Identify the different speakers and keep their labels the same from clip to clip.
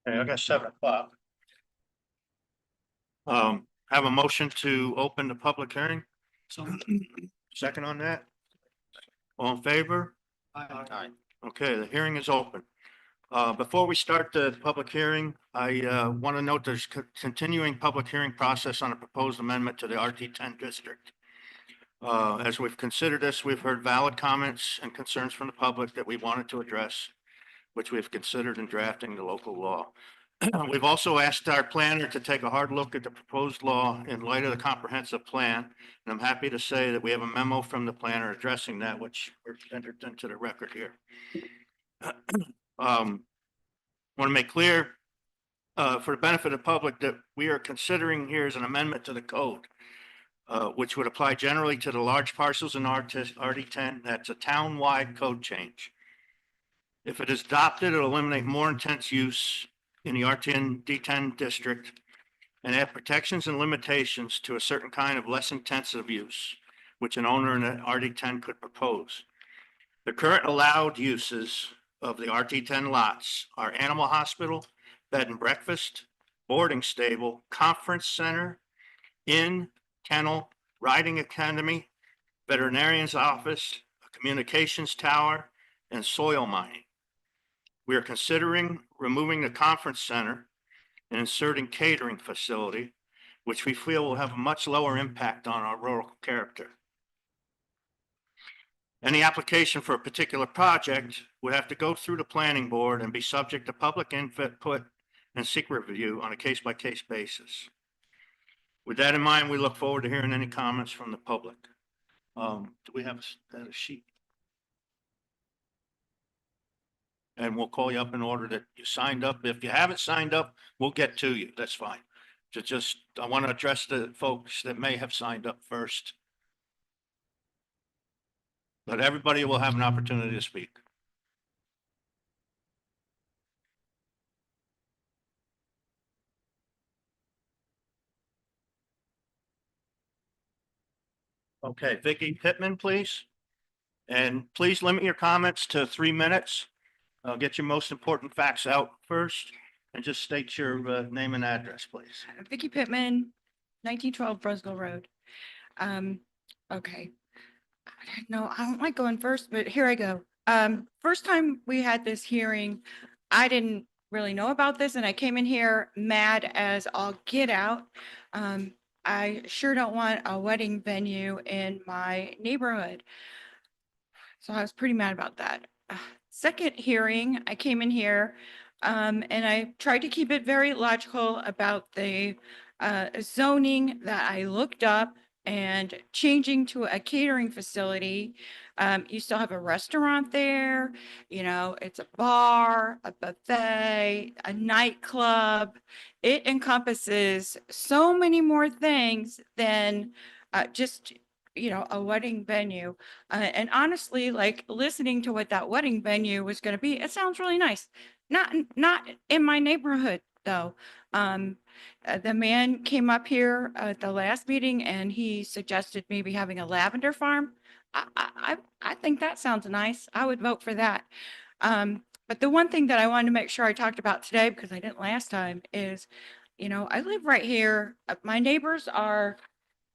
Speaker 1: Okay, I got 7 o'clock. Have a motion to open the public hearing. Second on that? All in favor?
Speaker 2: Aye.
Speaker 1: Okay, the hearing is open. Before we start the public hearing, I want to note there's continuing public hearing process on a proposed amendment to the RD10 district. As we've considered this, we've heard valid comments and concerns from the public that we wanted to address, which we've considered in drafting the local law. We've also asked our planner to take a hard look at the proposed law in light of the comprehensive plan. And I'm happy to say that we have a memo from the planner addressing that, which we're entered into the record here. Want to make clear for the benefit of the public that we are considering here is an amendment to the code, which would apply generally to the large parcels in RD10. That's a town-wide code change. If it is adopted, it'll eliminate more intense use in the RD10 district and add protections and limitations to a certain kind of less intensive use, which an owner in an RD10 could propose. The current allowed uses of the RD10 lots are animal hospital, bed and breakfast, boarding stable, conference center, inn, kennel, riding academy, veterinarian's office, a communications tower, and soil mining. We are considering removing the conference center and inserting catering facility, which we feel will have a much lower impact on our rural character. Any application for a particular project would have to go through the planning board and be subject to public input and secret review on a case-by-case basis. With that in mind, we look forward to hearing any comments from the public. Do we have a sheet? And we'll call you up in order that you signed up. If you haven't signed up, we'll get to you. That's fine. I want to address the folks that may have signed up first. But everybody will have an opportunity to speak. Okay, Vicki Pittman, please. And please limit your comments to 3 minutes. Get your most important facts out first and just state your name and address, please.
Speaker 3: Vicki Pittman, 1912 Brusville Road. Okay. No, I don't like going first, but here I go. First time we had this hearing, I didn't really know about this and I came in here mad as all get out. I sure don't want a wedding venue in my neighborhood. So I was pretty mad about that. Second hearing, I came in here and I tried to keep it very logical about the zoning that I looked up and changing to a catering facility. You still have a restaurant there, you know, it's a bar, a buffet, a nightclub. It encompasses so many more things than just, you know, a wedding venue. And honestly, like listening to what that wedding venue was going to be, it sounds really nice. Not in my neighborhood though. The man came up here at the last meeting and he suggested maybe having a lavender farm. I think that sounds nice. I would vote for that. But the one thing that I wanted to make sure I talked about today, because I didn't last time, is, you know, I live right here. My neighbors are,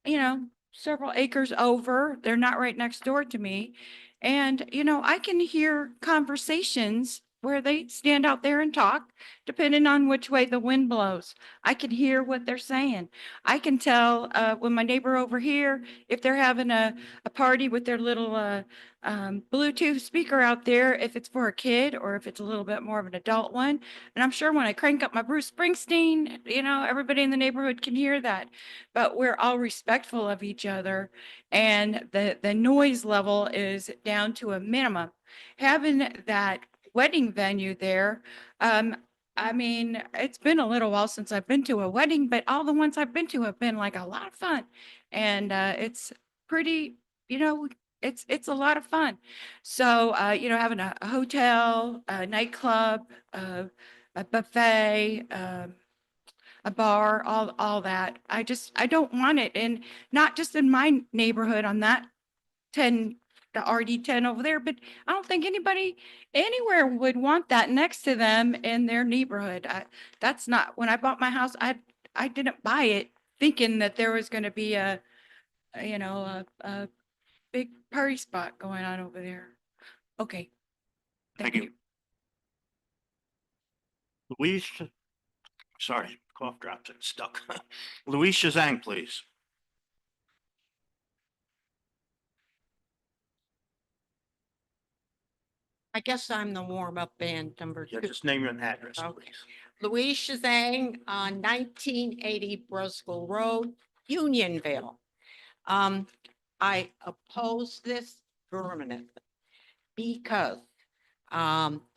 Speaker 3: you know, several acres over. They're not right next door to me. And, you know, I can hear conversations where they stand out there and talk, depending on which way the wind blows. I can hear what they're saying. I can tell when my neighbor over here, if they're having a party with their little Bluetooth speaker out there, if it's for a kid or if it's a little bit more of an adult one. And I'm sure when I crank up my Bruce Springsteen, you know, everybody in the neighborhood can hear that. But we're all respectful of each other and the noise level is down to a minimum. Having that wedding venue there, I mean, it's been a little while since I've been to a wedding, but all the ones I've been to have been like a lot of fun. And it's pretty, you know, it's a lot of fun. So, you know, having a hotel, a nightclub, a buffet, a bar, all that. I don't want it. And not just in my neighborhood on that 10 the RD10 over there, but I don't think anybody anywhere would want that next to them in their neighborhood. That's not, when I bought my house, I didn't buy it thinking that there was going to be you know, a big party spot going on over there. Okay.
Speaker 1: Thank you. Louise, sorry, cough drops, it's stuck. Louise Shazang, please.
Speaker 2: I guess I'm the warm-up band number
Speaker 1: Yeah,
Speaker 2: two.
Speaker 1: just name your address,
Speaker 2: Okay.
Speaker 1: please.
Speaker 2: Louise Shazang on 1980 Brusco Road, Unionville. I oppose this vehemently because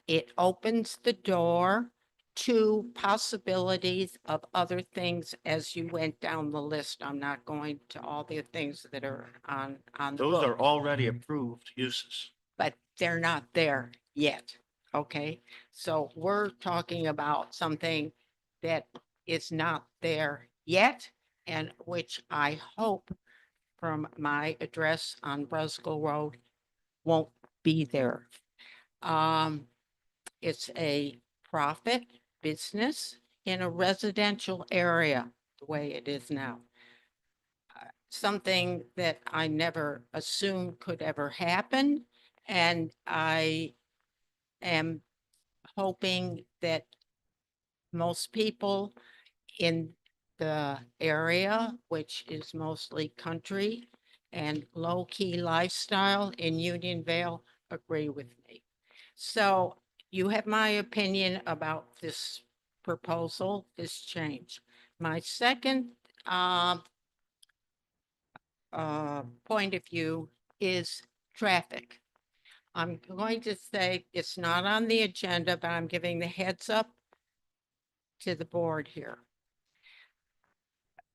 Speaker 2: it opens the door to possibilities of other things as you went down the list. I'm not going to all the things that are on the
Speaker 1: Those are
Speaker 2: book,
Speaker 1: already approved uses.
Speaker 2: but they're not there yet. Okay, so we're talking about something that is not there yet, and which I hope from my address on Brusco Road won't be there. It's a profit business in a residential area, the way it is now. Something that I never assumed could ever happen, and I am hoping that most people in the area, which is mostly country and low-key lifestyle in Unionville, agree with me. So you have my opinion about this proposal, this change. My second point of view is traffic. I'm going to say it's not on the agenda, but I'm giving the heads up to the board here.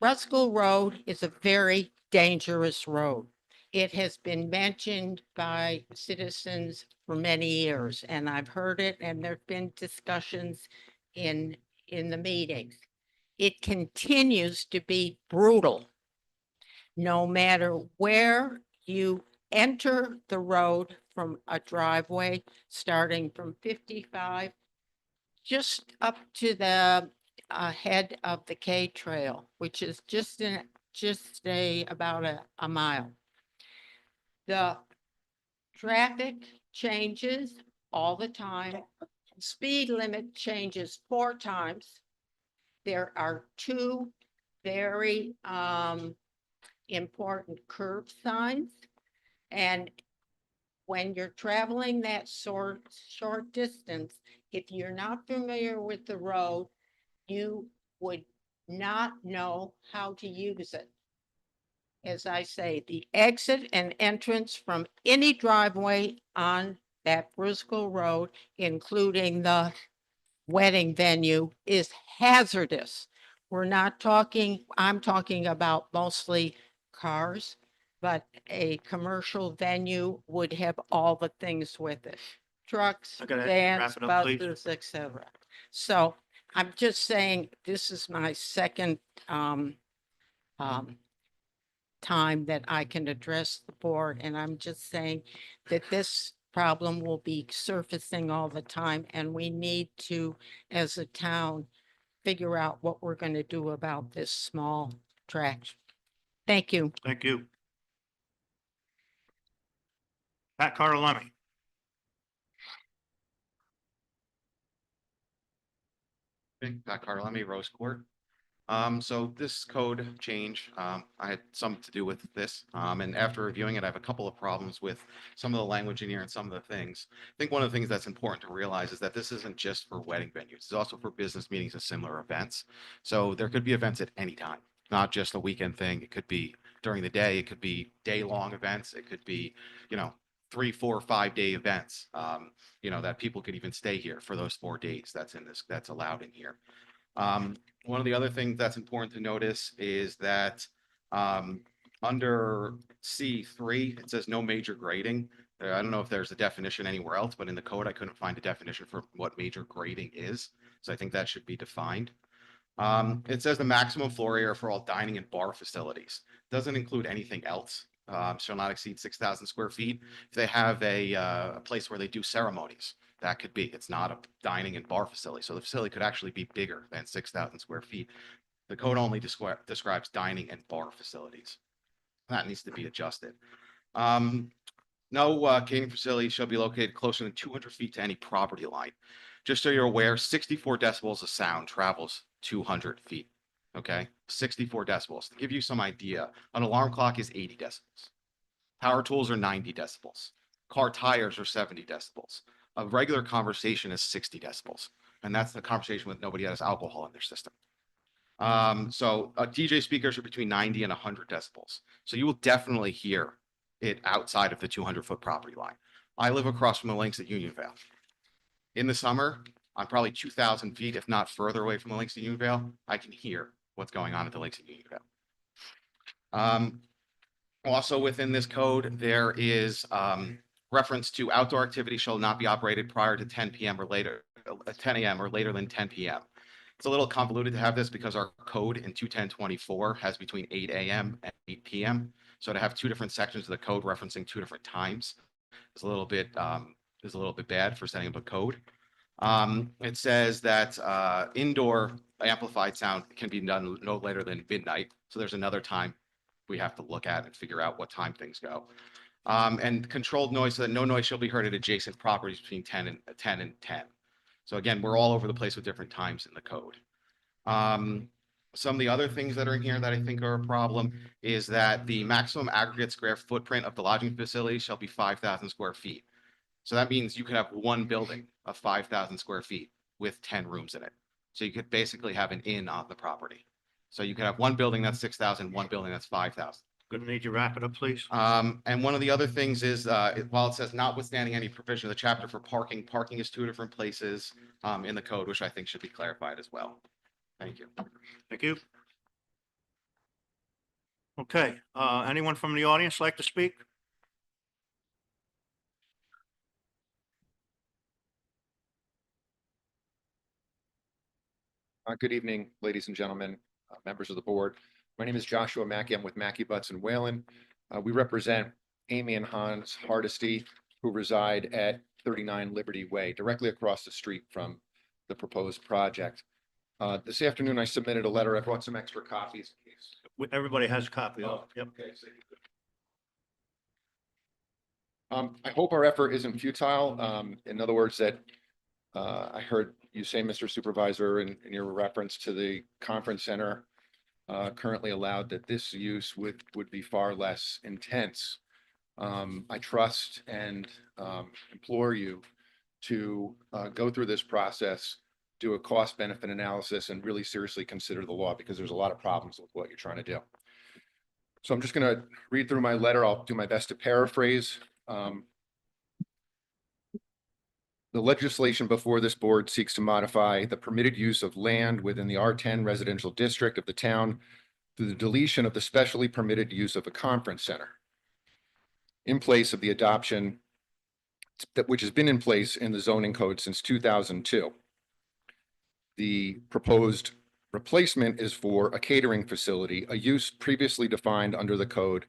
Speaker 2: Brusco Road is a very dangerous road. It has been mentioned by citizens for many years, and I've heard it, and there've been discussions in the meetings. It continues to be brutal. No matter where you enter the road from a driveway, starting from 55, just up to the head of the K Trail, which is just about a mile. The traffic changes all the time. Speed limit changes 4 times. There are 2 very important curb signs. And when you're traveling that short distance, if you're not familiar with the road, you would not know how to use it. As I say, the exit and entrance from any driveway on that Brusco Road, including the wedding venue, is hazardous. We're not talking, I'm talking about mostly cars, but a commercial venue would have all the things with it. Trucks,
Speaker 1: I gotta
Speaker 2: vans,
Speaker 1: wrap it up, please.
Speaker 2: buses, etc. So I'm just saying, this is my second time that I can address the board, and I'm just saying that this problem will be surfacing all the time, and we need to, as a town, figure out what we're going to do about this small tract. Thank you.
Speaker 1: Thank you. Pat Carlemi.
Speaker 4: Pat Carlemi, Rose Court. So this code change, I had some to do with this. And after reviewing it, I have a couple of problems with some of the language in here and some of the things. I think one of the things that's important to realize is that this isn't just for wedding venues. It's also for business meetings and similar events. So there could be events at any time, not just a weekend thing. It could be during the day. It could be day-long events. It could be, 3, 4, 5-day events, that people could even stay here for those 4 days. That's allowed in here. One of the other things that's important to notice is that under C3, it says no major grading. I don't know if there's a definition anywhere else, but in the code, I couldn't find a definition for what major grading is. So I think that should be defined. It says the maximum floor area for all dining and bar facilities. Doesn't include anything else. shall not exceed 6,000 square feet. If they have a place where they do ceremonies, that could be. It's not a dining and bar facility, so the facility could actually be bigger than 6,000 square feet. The code only describes dining and bar facilities. That needs to be adjusted. No catering facility shall be located closer than 200 feet to any property line. Just so you're aware, 64 decibels of sound travels 200 feet. Okay, 64 decibels. To give you some idea, an alarm clock is 80 decibels. Power tools are 90 decibels. Car tires are 70 decibels. A regular conversation is 60 decibels. And that's the conversation with nobody that has alcohol in their system. So DJ speakers are between 90 and 100 decibels. So you will definitely hear it outside of the 200-foot property line. I live across from the links at Unionvale. In the summer, I'm probably 2,000 feet, if not further away from the links at Unionvale. I can hear what's going on at the links at Unionvale. Also within this code, there is reference to outdoor activity shall not be operated prior to 10 p.m. or later, 10 a.m. or later than 10 p.m. It's a little convoluted to have this because our code in 21024 has between 8 a.m. and 8 p.m. So to have two different sections of the code referencing two different times is a little bit bad for setting up a code. It says that indoor amplified sound can be done no later than midnight. So there's another time we have to look at and figure out what time things go. And controlled noise, so that no noise shall be heard at adjacent properties between 10 and 10. So again, we're all over the place with different times in the code. Some of the other things that are in here that I think are a problem is that the maximum aggregate square footprint of the lodging facility shall be 5,000 square feet. So that means you could have one building of 5,000 square feet with 10 rooms in it. So you could basically have an inn on the property. So you could have one building that's 6,000, one building that's 5,000.
Speaker 1: Gonna need you to wrap it up, please.
Speaker 4: And one of the other things is, while it says notwithstanding any provision of the chapter for parking, parking is two different places in the code, which I think should be clarified as well. Thank you.
Speaker 1: Thank you. Okay, anyone from the audience like to speak?
Speaker 5: Good evening, ladies and gentlemen, members of the board. My name is Joshua Mackey. I'm with Mackey, Butts and Whalen. We represent Amy and Hans Hardesty, who reside at 39 Liberty Way, directly across the street from the proposed project. This afternoon, I submitted a letter. I brought some extra copies.
Speaker 1: Everybody has a copy of it. Yep.
Speaker 5: Okay. I hope our effort isn't futile. In other words, that I heard you say, Mr. Supervisor, in your reference to the conference center currently allowed, that this use would be far less intense. I trust and implore you to go through this process, do a cost benefit analysis, and really seriously consider the law, because there's a lot of problems with what you're trying to do. So I'm just going to read through my letter. I'll do my best to paraphrase. The legislation before this board seeks to modify the permitted use of land within the R10 residential district of the town through the deletion of the specially permitted use of a conference center in place of the adoption which has been in place in the zoning code since 2002. The proposed replacement is for a catering facility, a use previously defined under the code.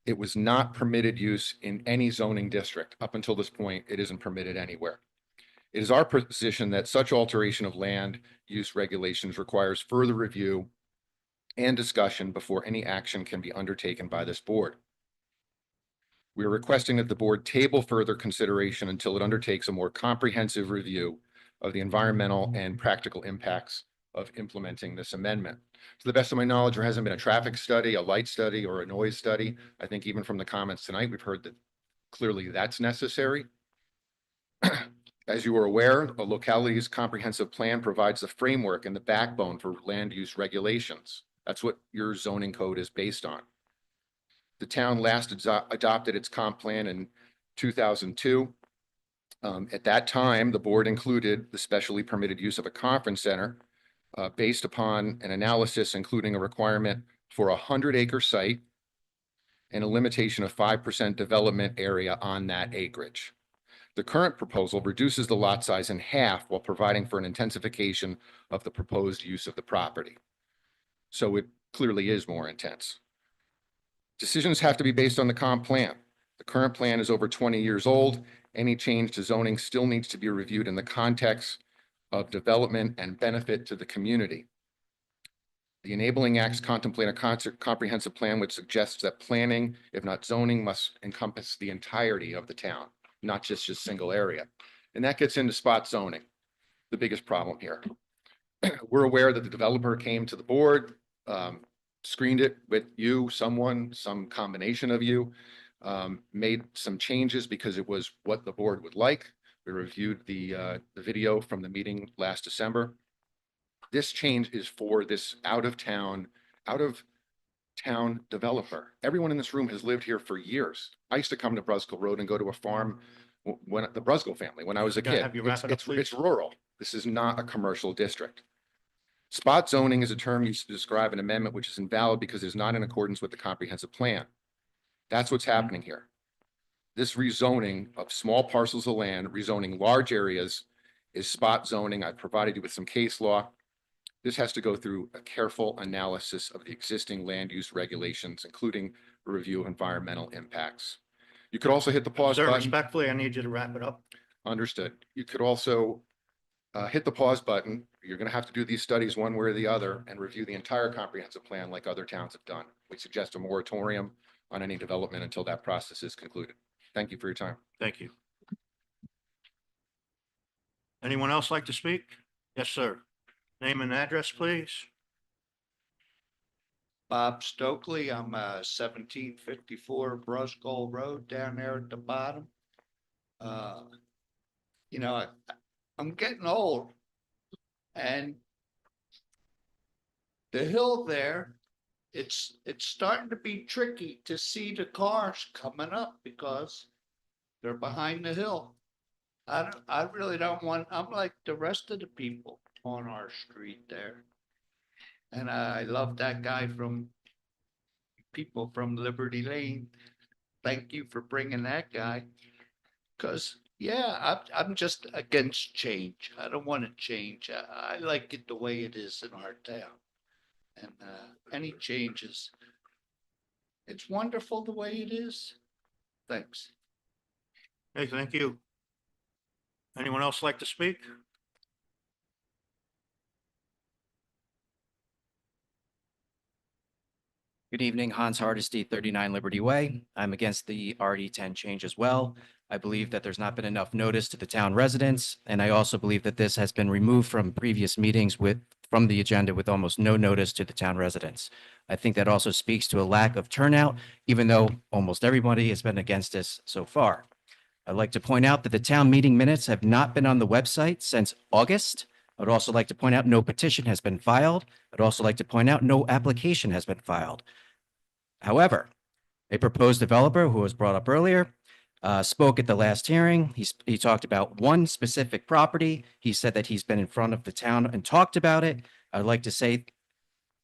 Speaker 5: It was not permitted use in any zoning district. Up until this point, it isn't permitted anywhere. It is our position that such alteration of land use regulations requires further review and discussion before any action can be undertaken by this board. We are requesting that the board table further consideration until it undertakes a more comprehensive review of the environmental and practical impacts of implementing this amendment. To the best of my knowledge, there hasn't been a traffic study, a light study, or a noise study. I think even from the comments tonight, we've heard that clearly that's necessary. As you are aware, a locality's comprehensive plan provides the framework and the backbone for land use regulations. That's what your zoning code is based on. The town last adopted its comp plan in 2002. At that time, the board included the specially permitted use of a conference center based upon an analysis including a requirement for a 100-acre site and a limitation of 5% development area on that acreage. The current proposal reduces the lot size in half while providing for an intensification of the proposed use of the property. So it clearly is more intense. Decisions have to be based on the comp plan. The current plan is over 20 years old. Any change to zoning still needs to be reviewed in the context of development and benefit to the community. The enabling acts contemplate a comprehensive plan which suggests that planning, if not zoning, must encompass the entirety of the town, not just a single area. And that gets into spot zoning, the biggest problem here. We're aware that the developer came to the board, screened it with you, some combination of you, made some changes because it was what the board would like. We reviewed the video from the meeting last December. This change is for this out of town developer. Everyone in this room has lived here for years. I used to come to Brusco Road and go to a farm when the Brusco family, when I was a
Speaker 1: Gotta
Speaker 5: kid.
Speaker 1: have you wrap it up, please.
Speaker 5: It's rural. This is not a commercial district. Spot zoning is a term used to describe an amendment which is invalid because it is not in accordance with the comprehensive plan. That's what's happening here. This rezoning of small parcels of land, rezoning large areas is spot zoning. I've provided you with some case law. This has to go through a careful analysis of the existing land use regulations, including a review of environmental impacts. You could also hit the pause
Speaker 1: Sir,
Speaker 5: button.
Speaker 1: respectfully, I need you to wrap it up.
Speaker 5: Understood. You could also hit the pause button. You're going to have to do these studies one way or the other and review the entire comprehensive plan like other towns have done. We suggest a moratorium on any development until that process is concluded. Thank you for your time.
Speaker 1: Thank you. Anyone else like to speak? Yes, sir. Name and address, please.
Speaker 6: Bob Stokely, I'm 1754 Brusco Road down there at the bottom. You know, I'm getting old. And the hill there, it's starting to be tricky to see the cars coming up because they're behind the hill. I really don't want, I'm like the rest of the people on our street there. And I love that guy people from Liberty Lane. Thank you for bringing that guy. Cause yeah, I'm just against change. I don't want to change. I like it the way it is in our town. And any changes, it's wonderful the way it is. Thanks.
Speaker 1: Hey, thank you. Anyone else like to speak?
Speaker 7: Good evening, Hans Hardesty, 39 Liberty Way. I'm against the RD10 change as well. I believe that there's not been enough notice to the town residents, and I also believe that this has been removed from previous meetings from the agenda with almost no notice to the town residents. I think that also speaks to a lack of turnout, even though almost everybody has been against this so far. I'd like to point out that the town meeting minutes have not been on the website since August. I'd also like to point out no petition has been filed. I'd also like to point out no application has been filed. However, a proposed developer who was brought up earlier spoke at the last hearing. He talked about one specific property. He said that he's been in front of the town and talked about it. I'd like to say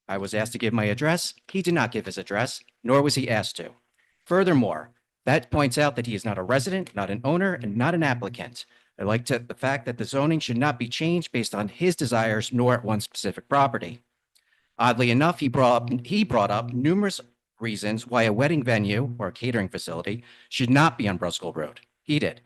Speaker 7: I was asked to give my address. He did not give his address, nor was he asked to. Furthermore, that points out that he is not a resident, not an owner, and not an applicant. I like the fact that the zoning should not be changed based on his desires nor at one specific property. Oddly enough, he brought up numerous reasons why a wedding venue or a catering facility should not be on Brusco Road. He did.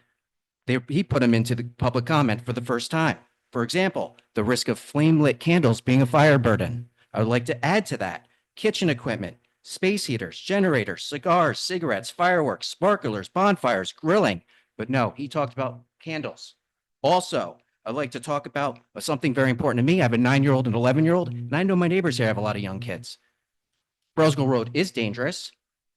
Speaker 7: He put them into the public comment for the first time. For example, the risk of flame-lit candles being a fire burden. I would like to add to that kitchen equipment, space heaters, generators, cigars, cigarettes, fireworks, sparklers, bonfires, grilling. But no, he talked about candles. Also, I'd like to talk about something very important to me. I have a 9-year-old and 11-year-old, and I know my neighbors here have a lot of young kids. Brusco Road is dangerous.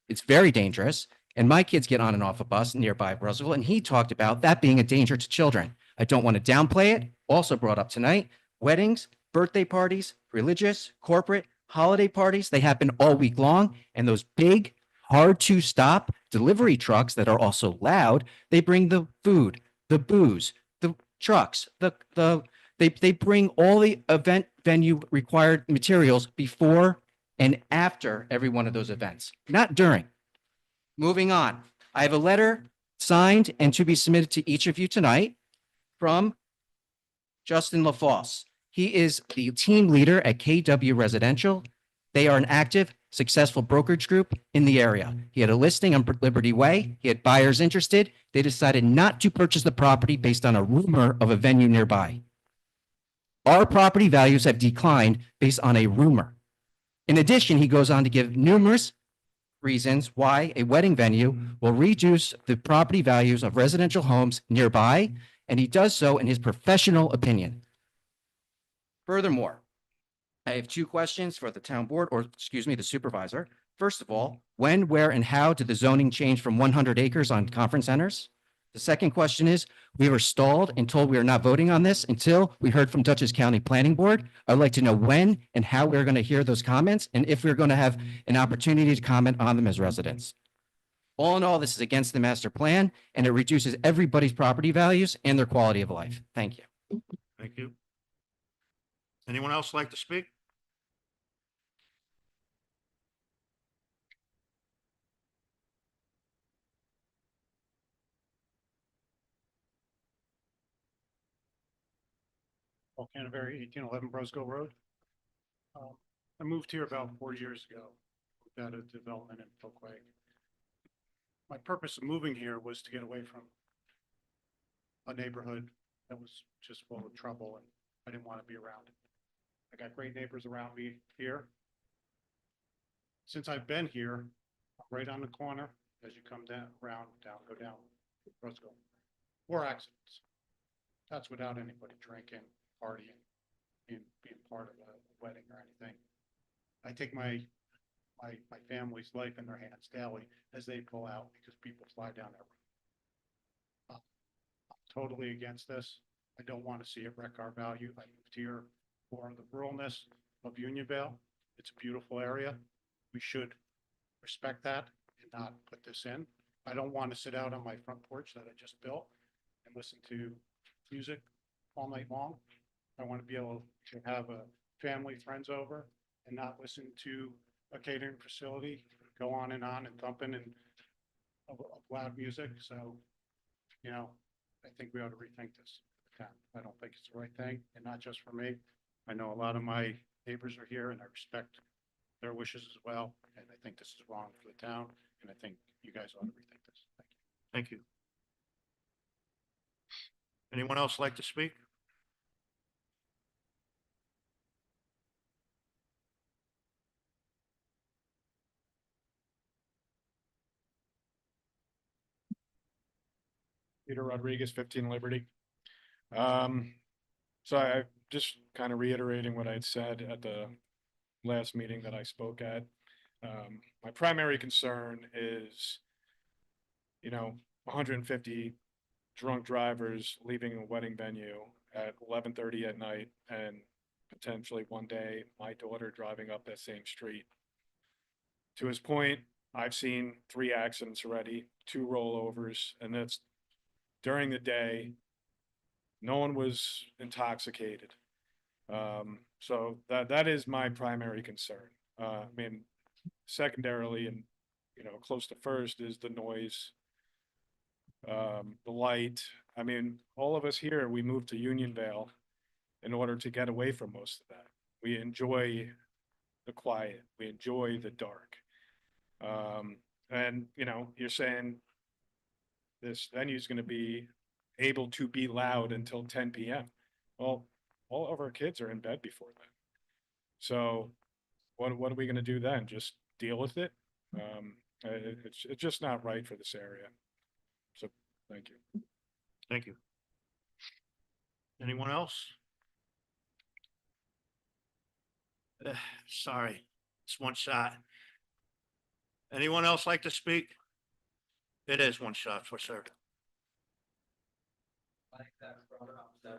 Speaker 7: It's very dangerous. And my kids get on and off a bus nearby Brusco, and he talked about that being a danger to children. I don't want to downplay it. Also brought up tonight, weddings, birthday parties, religious, corporate, holiday parties, they happen all week long. And those big, hard to stop delivery trucks that are also loud, they bring the food, the booze, the trucks, they bring all the event venue required materials before and after every one of those events, not during. Moving on, I have a letter signed and to be submitted to each of you tonight from Justin LaFosse. He is the team leader at KW Residential. They are an active, successful brokerage group in the area. He had a listing on Liberty Way. He had buyers interested. They decided not to purchase the property based on a rumor of a venue nearby. Our property values have declined based on a rumor. In addition, he goes on to give numerous reasons why a wedding venue will reduce the property values of residential homes nearby, and he does so in his professional opinion. Furthermore, I have two questions for the town board, or excuse me, the supervisor. First of all, when, where, and how did the zoning change from 100 acres on conference centers? The second question is, we were stalled and told we are not voting on this until we heard from Dutchess County Planning Board. I'd like to know when and how we're going to hear those comments and if we're going to have an opportunity to comment on them as residents. All in all, this is against the master plan and it reduces everybody's property values and their quality of life. Thank you.
Speaker 1: Thank you. Anyone else like to speak?
Speaker 8: Paul Canterbury, 1811 Brosville Road. I moved here about 4 years ago, moved out of development in Folkway. My purpose of moving here was to get away from a neighborhood that was just full of trouble and I didn't want to be around it. I got great neighbors around me here. Since I've been here, I'm right on the corner as you come down, go down Brosville. 4 accidents. That's without anybody drinking, partying, being part of a wedding or anything. I take my family's life in their hands daily as they pull out because people fly down that road. I'm totally against this. I don't want to see it wreck our value. I moved here for the ruralness of Unionville. It's a beautiful area. We should respect that and not put this in. I don't want to sit out on my front porch that I just built and listen to music all night long. I want to be able to have a family, friends over and not listen to a catering facility go on and thumping and of loud music. So, you know, I think we ought to rethink this. I don't think it's the right thing, and not just for me. I know a lot of my neighbors are here and I respect their wishes as well. And I think this is wrong for the town. And I think you guys ought to rethink this. Thank you.
Speaker 1: Thank you. Anyone else like to speak?
Speaker 8: Peter Rodriguez, 15 Liberty. So I just kind of reiterating what I'd said at the last meeting that I spoke at. My primary concern is, 150 drunk drivers leaving a wedding venue at 11:30 at night and potentially one day my daughter driving up that same street. To his point, I've seen 3 accidents already, 2 rollovers, and that's during the day. No one was intoxicated. So that is my primary concern. I mean, secondarily, and close to first is the noise, the light. I mean, all of us here, we moved to Unionville in order to get away from most of that. We enjoy the quiet. We enjoy the dark. And you're saying this venue is going to be able to be loud until 10 p.m. Well, all of our kids are in bed before then. So what are we going to do then? Just deal with it? It's just not right for this area. So thank you.
Speaker 1: Thank you. Anyone else? Sorry, it's one shot. Anyone else like to speak? It is one shot for sure.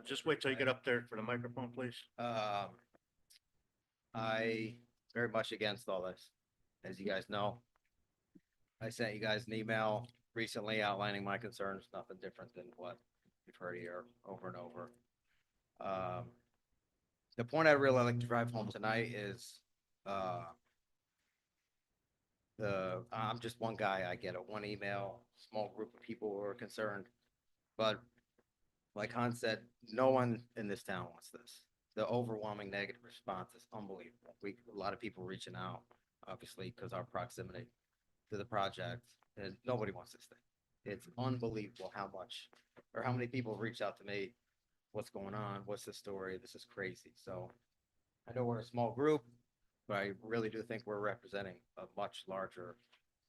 Speaker 1: Just wait till you get up there for the microphone, please.
Speaker 9: I very much against all this, as you guys know. I sent you guys an email recently outlining my concerns, nothing different than what you've heard here over and over. The point I'd really like to drive home tonight is, I'm just one guy. I get it, one email, small group of people who are concerned. But like Han said, no one in this town wants this. the overwhelming negative response is unbelievable. A lot of people reaching out, obviously, because our proximity to the project, and nobody wants this thing. It's unbelievable how much, or how many people reach out to me. What's going on? What's the story? This is crazy. So I know we're a small group, but I really do think we're representing a much larger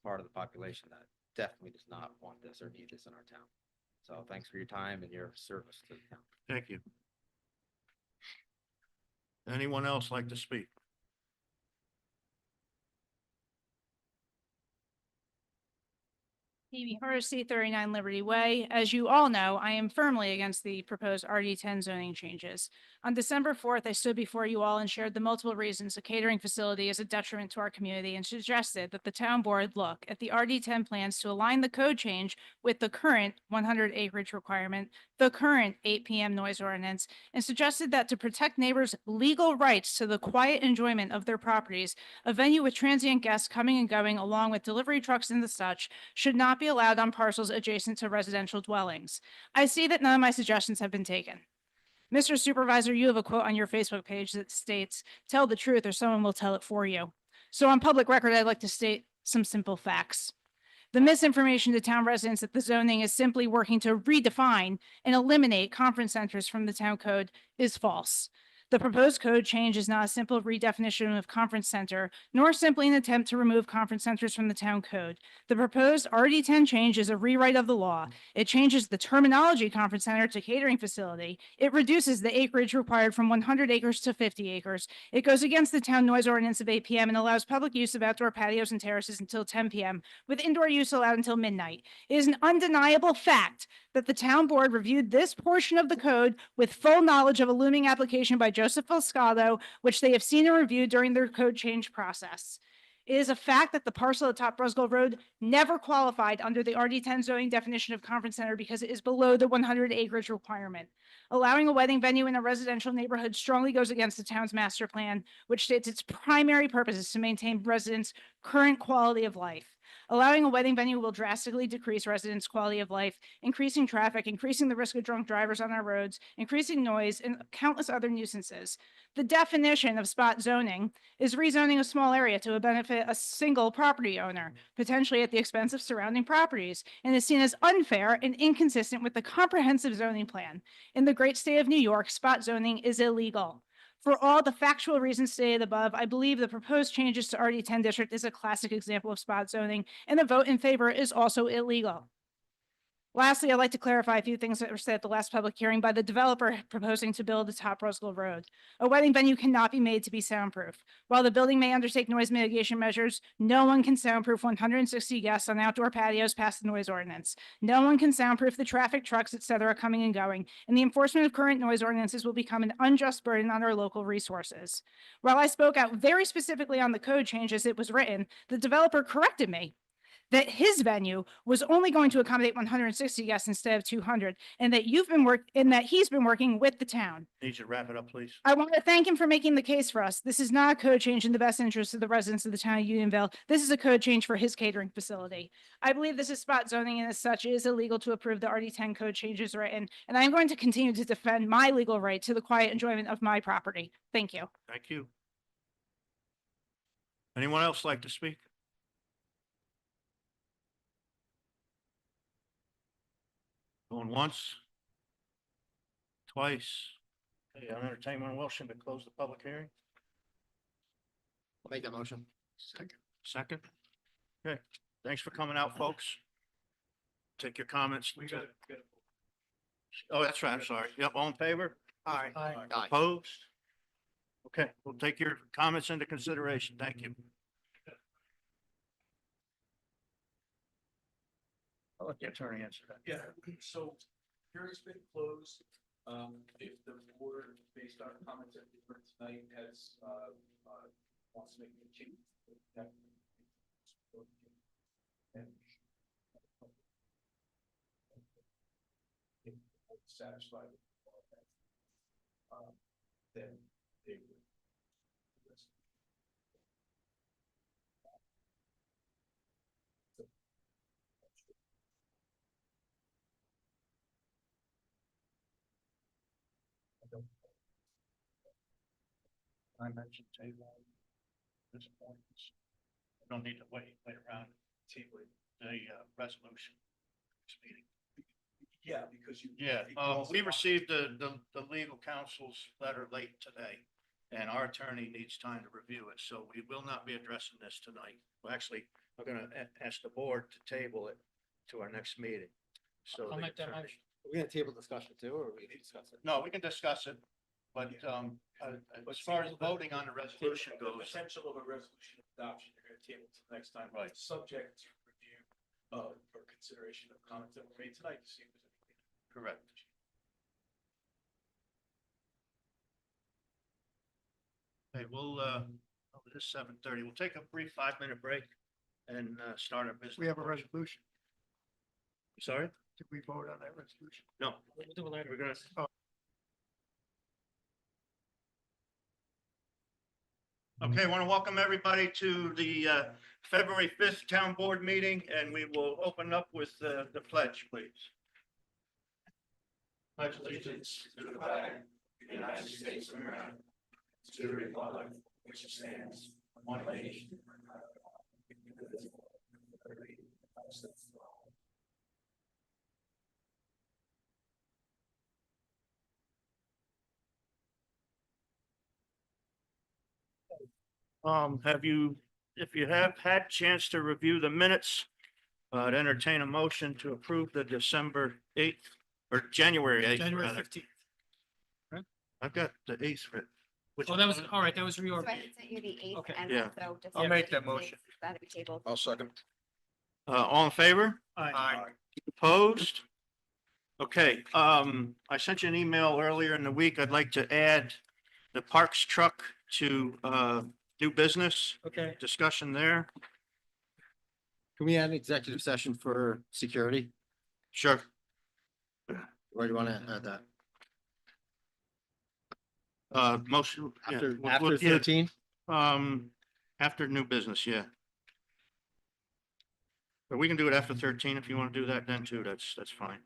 Speaker 9: part of the population that definitely does not want this or need this in our town. So thanks for your time and your service to the town.
Speaker 1: Thank you. Anyone else like to speak?
Speaker 10: Amy Hardesty, 39 Liberty Way. As you all know, I am firmly against the proposed RD10 zoning changes. On December 4th, I stood before you all and shared the multiple reasons a catering facility is a detriment to our community and suggested that the town board look at the RD10 plans to align the code change with the current 100 acreage requirement, the current 8 p.m. noise ordinance, and suggested that to protect neighbors' legal rights to the quiet enjoyment of their properties, a venue with transient guests coming and going along with delivery trucks and the such should not be allowed on parcels adjacent to residential dwellings. I see that none of my suggestions have been taken. Mr. Supervisor, you have a quote on your Facebook page that states, "Tell the truth or someone will tell it for you." So on public record, I'd like to state some simple facts. The misinformation to town residents that the zoning is simply working to redefine and eliminate conference centers from the town code is false. The proposed code change is not a simple redefinition of conference center, nor simply an attempt to remove conference centers from the town code. The proposed RD10 change is a rewrite of the law. It changes the terminology conference center to catering facility. It reduces the acreage required from 100 acres to 50 acres. It goes against the town noise ordinance of 8 p.m. and allows public use of outdoor patios and terraces until 10 p.m., with indoor use allowed until midnight. It is an undeniable fact that the town board reviewed this portion of the code with full knowledge of a looming application by Joseph Foscato, which they have seen and reviewed during their code change process. It is a fact that the parcel at Top Brusco Road never qualified under the RD10 zoning definition of conference center because it is below the 100 acreage requirement. Allowing a wedding venue in a residential neighborhood strongly goes against the town's master plan, which states its primary purpose is to maintain residents' current quality of life. Allowing a wedding venue will drastically decrease residents' quality of life, increasing traffic, increasing the risk of drunk drivers on our roads, increasing noise, and countless other nuisances. The definition of spot zoning is rezoning a small area to benefit a single property owner, potentially at the expense of surrounding properties, and is seen as unfair and inconsistent with the comprehensive zoning plan. In the great state of New York, spot zoning is illegal. For all the factual reasons stated above, I believe the proposed changes to RD10 district is a classic example of spot zoning, and the vote in favor is also illegal. Lastly, I'd like to clarify a few things that were said at the last public hearing by the developer proposing to build the Top Roseville Road. A wedding venue cannot be made to be soundproof. While the building may undertake noise mitigation measures, no one can soundproof 160 guests on outdoor patios past the noise ordinance. No one can soundproof the traffic, trucks, etc. coming and going, and the enforcement of current noise ordinances will become an unjust burden on our local resources. While I spoke out very specifically on the code change as it was written, the developer corrected me that his venue was only going to accommodate 160 guests instead of 200, and that he's been working with the town.
Speaker 1: Need you to wrap it up, please.
Speaker 10: I want to thank him for making the case for us. This is not a code change in the best interest of the residents of the town of Unionville. This is a code change for his catering facility. I believe this is spot zoning, and as such, it is illegal to approve the RD10 code changes written, and I'm going to continue to defend my legal right to the quiet enjoyment of my property. Thank you.
Speaker 1: Thank you. Anyone else like to speak? Going once? Twice? Hey, I entertain my motion to close the public hearing.
Speaker 9: I'll make that motion.
Speaker 1: Second? Okay, thanks for coming out, folks. Take your comments. Oh, that's right, I'm sorry. Yep, all in favor?
Speaker 9: Aye.
Speaker 1: Opposed? Okay, we'll take your comments into consideration. Thank you. I'll let the attorney answer that.
Speaker 11: Yeah, so hearing's been closed. If the board, based on comments that we heard tonight, has, wants to make a change. And if satisfied with all that, then they would.
Speaker 1: I mentioned table. This point, we don't need to wait around table the resolution. This meeting.
Speaker 11: Yeah, because you.
Speaker 1: Yeah,
Speaker 11: you also
Speaker 1: we
Speaker 11: want-
Speaker 1: received the legal counsel's letter late today, and our attorney needs time to review it, so we will not be addressing this tonight. Well, actually, we're gonna ask the board to table it to our next meeting. So.
Speaker 8: I'll
Speaker 1: the
Speaker 8: make that
Speaker 1: attorney-
Speaker 8: motion.
Speaker 9: We're gonna table discussion too, or we can discuss it?
Speaker 1: No, we can discuss it, but, as far as voting on the resolution
Speaker 11: The
Speaker 1: goes,
Speaker 11: potential of a resolution adoption, you're gonna table to next time.
Speaker 1: Right.
Speaker 11: Subject to review, or consideration of comments that were made tonight to see if there's anything.
Speaker 1: correct. Okay, we'll, it is 7:30. We'll take a brief 5-minute break and, start our business.
Speaker 6: We have a resolution.
Speaker 1: Sorry?
Speaker 6: Did we vote on that resolution?
Speaker 1: No,
Speaker 8: We'll do it later.
Speaker 1: we're gonna. Okay, I want to welcome everybody to the February 5th Town Board meeting, and we will open up with the pledge, please. Pledge allegiance to the flag of the United States of America, to the republic which stands one nation. Have you, if you have had chance to review the minutes, I'd entertain a motion to approve the December 8th or January 8th.
Speaker 8: January
Speaker 1: rather.
Speaker 8: 15th.
Speaker 1: I've got the 8th written. Which
Speaker 8: Oh, that was, all right, that was
Speaker 12: So
Speaker 8: reorg.
Speaker 12: I had sent you the eighth
Speaker 8: Okay.
Speaker 12: and
Speaker 1: Yeah.
Speaker 12: also.
Speaker 6: I'll make that
Speaker 12: December
Speaker 6: motion.
Speaker 12: 6th, that'll be tabled.
Speaker 5: I'll second.
Speaker 1: All in favor?
Speaker 8: Aye.
Speaker 1: Opposed? Okay, I sent you an email earlier in the week. I'd like to add the Parks truck to new business
Speaker 8: Okay.
Speaker 1: discussion there.
Speaker 9: Can we add an executive session for security?
Speaker 1: Sure.
Speaker 9: Where do you want to add that?
Speaker 1: Motion. yeah,
Speaker 9: After,
Speaker 1: we'll-
Speaker 9: after
Speaker 1: we'll- yeah,
Speaker 9: 13?
Speaker 1: After new business, yeah. But we can do it after 13 if you want to do that then too. That's fine.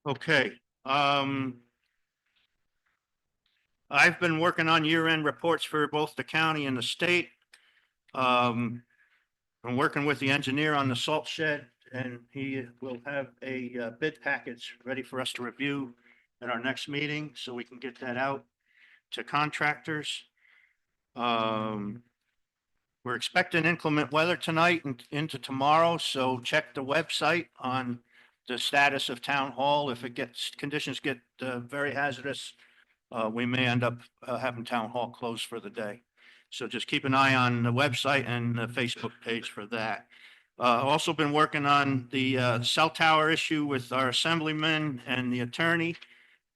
Speaker 1: Okay, I've been working on year-end reports for both the county and the state. I'm working with the engineer on the salt shed, and he will have a bid package ready for us to review at our next meeting, so we can get that out to contractors. We're expecting inclement weather tonight and into tomorrow, so check the website on the status of town hall. If conditions get very hazardous, we may end up having town hall closed for the day. So just keep an eye on the website and the Facebook page for that. Also been working on the cell tower issue with our assemblyman and the attorney.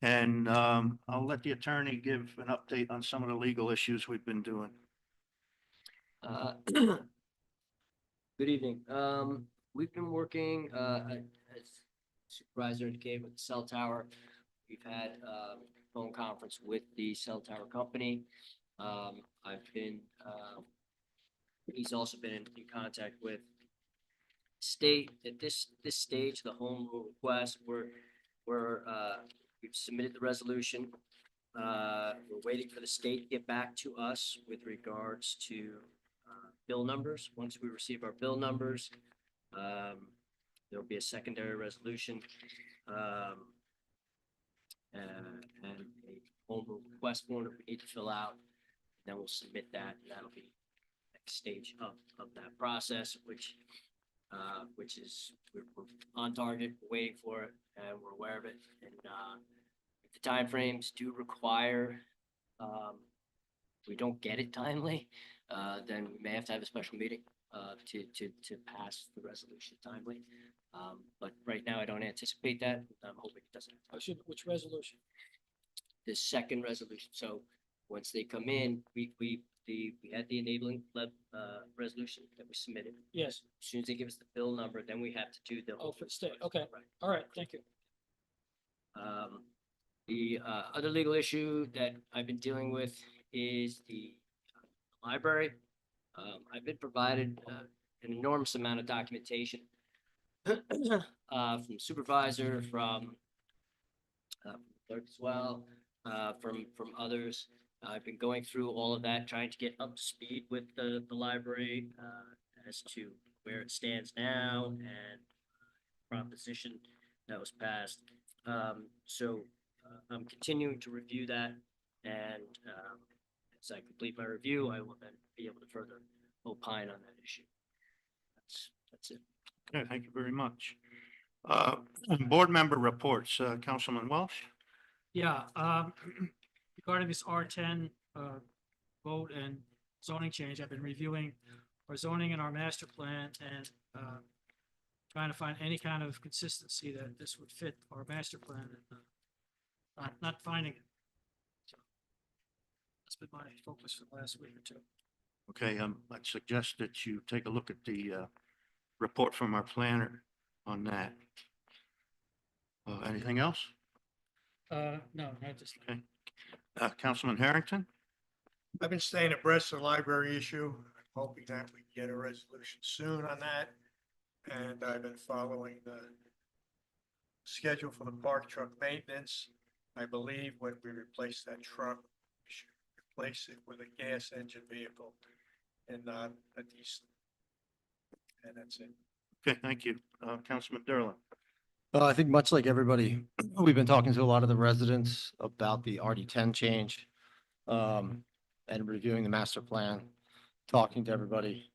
Speaker 1: And I'll let the attorney give an update on some of the legal issues we've been doing.
Speaker 13: Good evening. We've been working, as Supervisor indicated with the cell tower. We've had, phone conference with the cell tower company. I've been, he's also been in contact with state at this stage, the home rule request, we've submitted the resolution. We're waiting for the state to get back to us with regards to bill numbers. Once we receive our bill numbers, there'll be a secondary resolution. And a home rule request form that we need to fill out. Then we'll submit that, and that'll be the next stage of that process, which is, we're on target, we're waiting for it, and we're aware of it. And if the timeframes do require, we don't get it timely, then we may have to have a special meeting to pass the resolution timely. But right now, I don't anticipate that. I'm hoping it doesn't.
Speaker 8: Which resolution?
Speaker 13: The second resolution. So once they come in, we had the enabling resolution that we submitted.
Speaker 8: Yes.
Speaker 13: As soon as they give us the bill number, then we have to do the.
Speaker 8: Oh, for the state. Okay.
Speaker 13: Right.
Speaker 8: All right, thank you.
Speaker 13: The other legal issue that I've been dealing with is the library. I've been provided an enormous amount of documentation from supervisor, from clerk as well, from others. I've been going through all of that, trying to get up to speed with the library as to where it stands now and proposition that was passed. I'm continuing to review that, and as I complete my review, I will then be able to further opine on that issue. That's it.
Speaker 1: Okay, thank you very much. Board member reports, Councilman Welsh.
Speaker 11: Yeah, regarding this R10 vote and zoning change, I've been reviewing our zoning and our master plan and trying to find any kind of consistency that this would fit our master plan, and not finding it. So that's been my focus for the last week or two.
Speaker 1: Okay, I'd suggest that you take a look at the report from our planner on that. Anything else?
Speaker 11: No, not just.
Speaker 1: Okay. Councilman Harrington?
Speaker 12: I've been staying abreast of the library issue, hoping that we can get a resolution soon on that. And I've been following the schedule for the park truck maintenance. I believe when we replace that truck, we should replace it with a gas engine vehicle and not a diesel. And that's it.
Speaker 1: Okay, thank you. Councilman Derlin?
Speaker 9: I think much like everybody, we've been talking to a lot of the residents about the RD10 change, and reviewing the master plan, talking to everybody,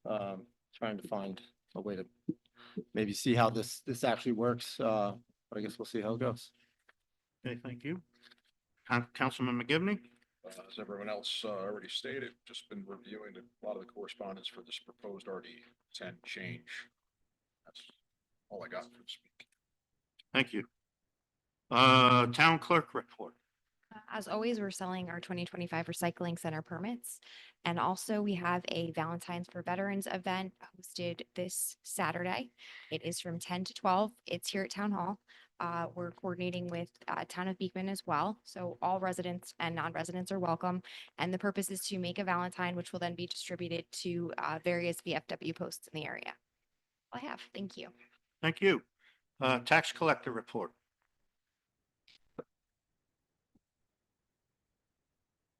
Speaker 9: trying to find a way to maybe see how this actually works. But I guess we'll see how it goes.
Speaker 1: Okay, thank you. Councilman McGivney?
Speaker 14: As everyone else already stated, just been reviewing a lot of the correspondence for this proposed RD10 change. That's all I got for this week.
Speaker 1: Thank you. Town clerk report.
Speaker 15: As always, we're selling our 2025 recycling center permits. And also we have a Valentine's for Veterans event hosted this Saturday. It is from 10 to 12. It's here at Town Hall. We're coordinating with Town of Beekman as well. So all residents and non-residents are welcome. And the purpose is to make a Valentine, which will then be distributed to various VFW posts in the area. All I have. Thank you.
Speaker 1: Thank you. Tax collector report.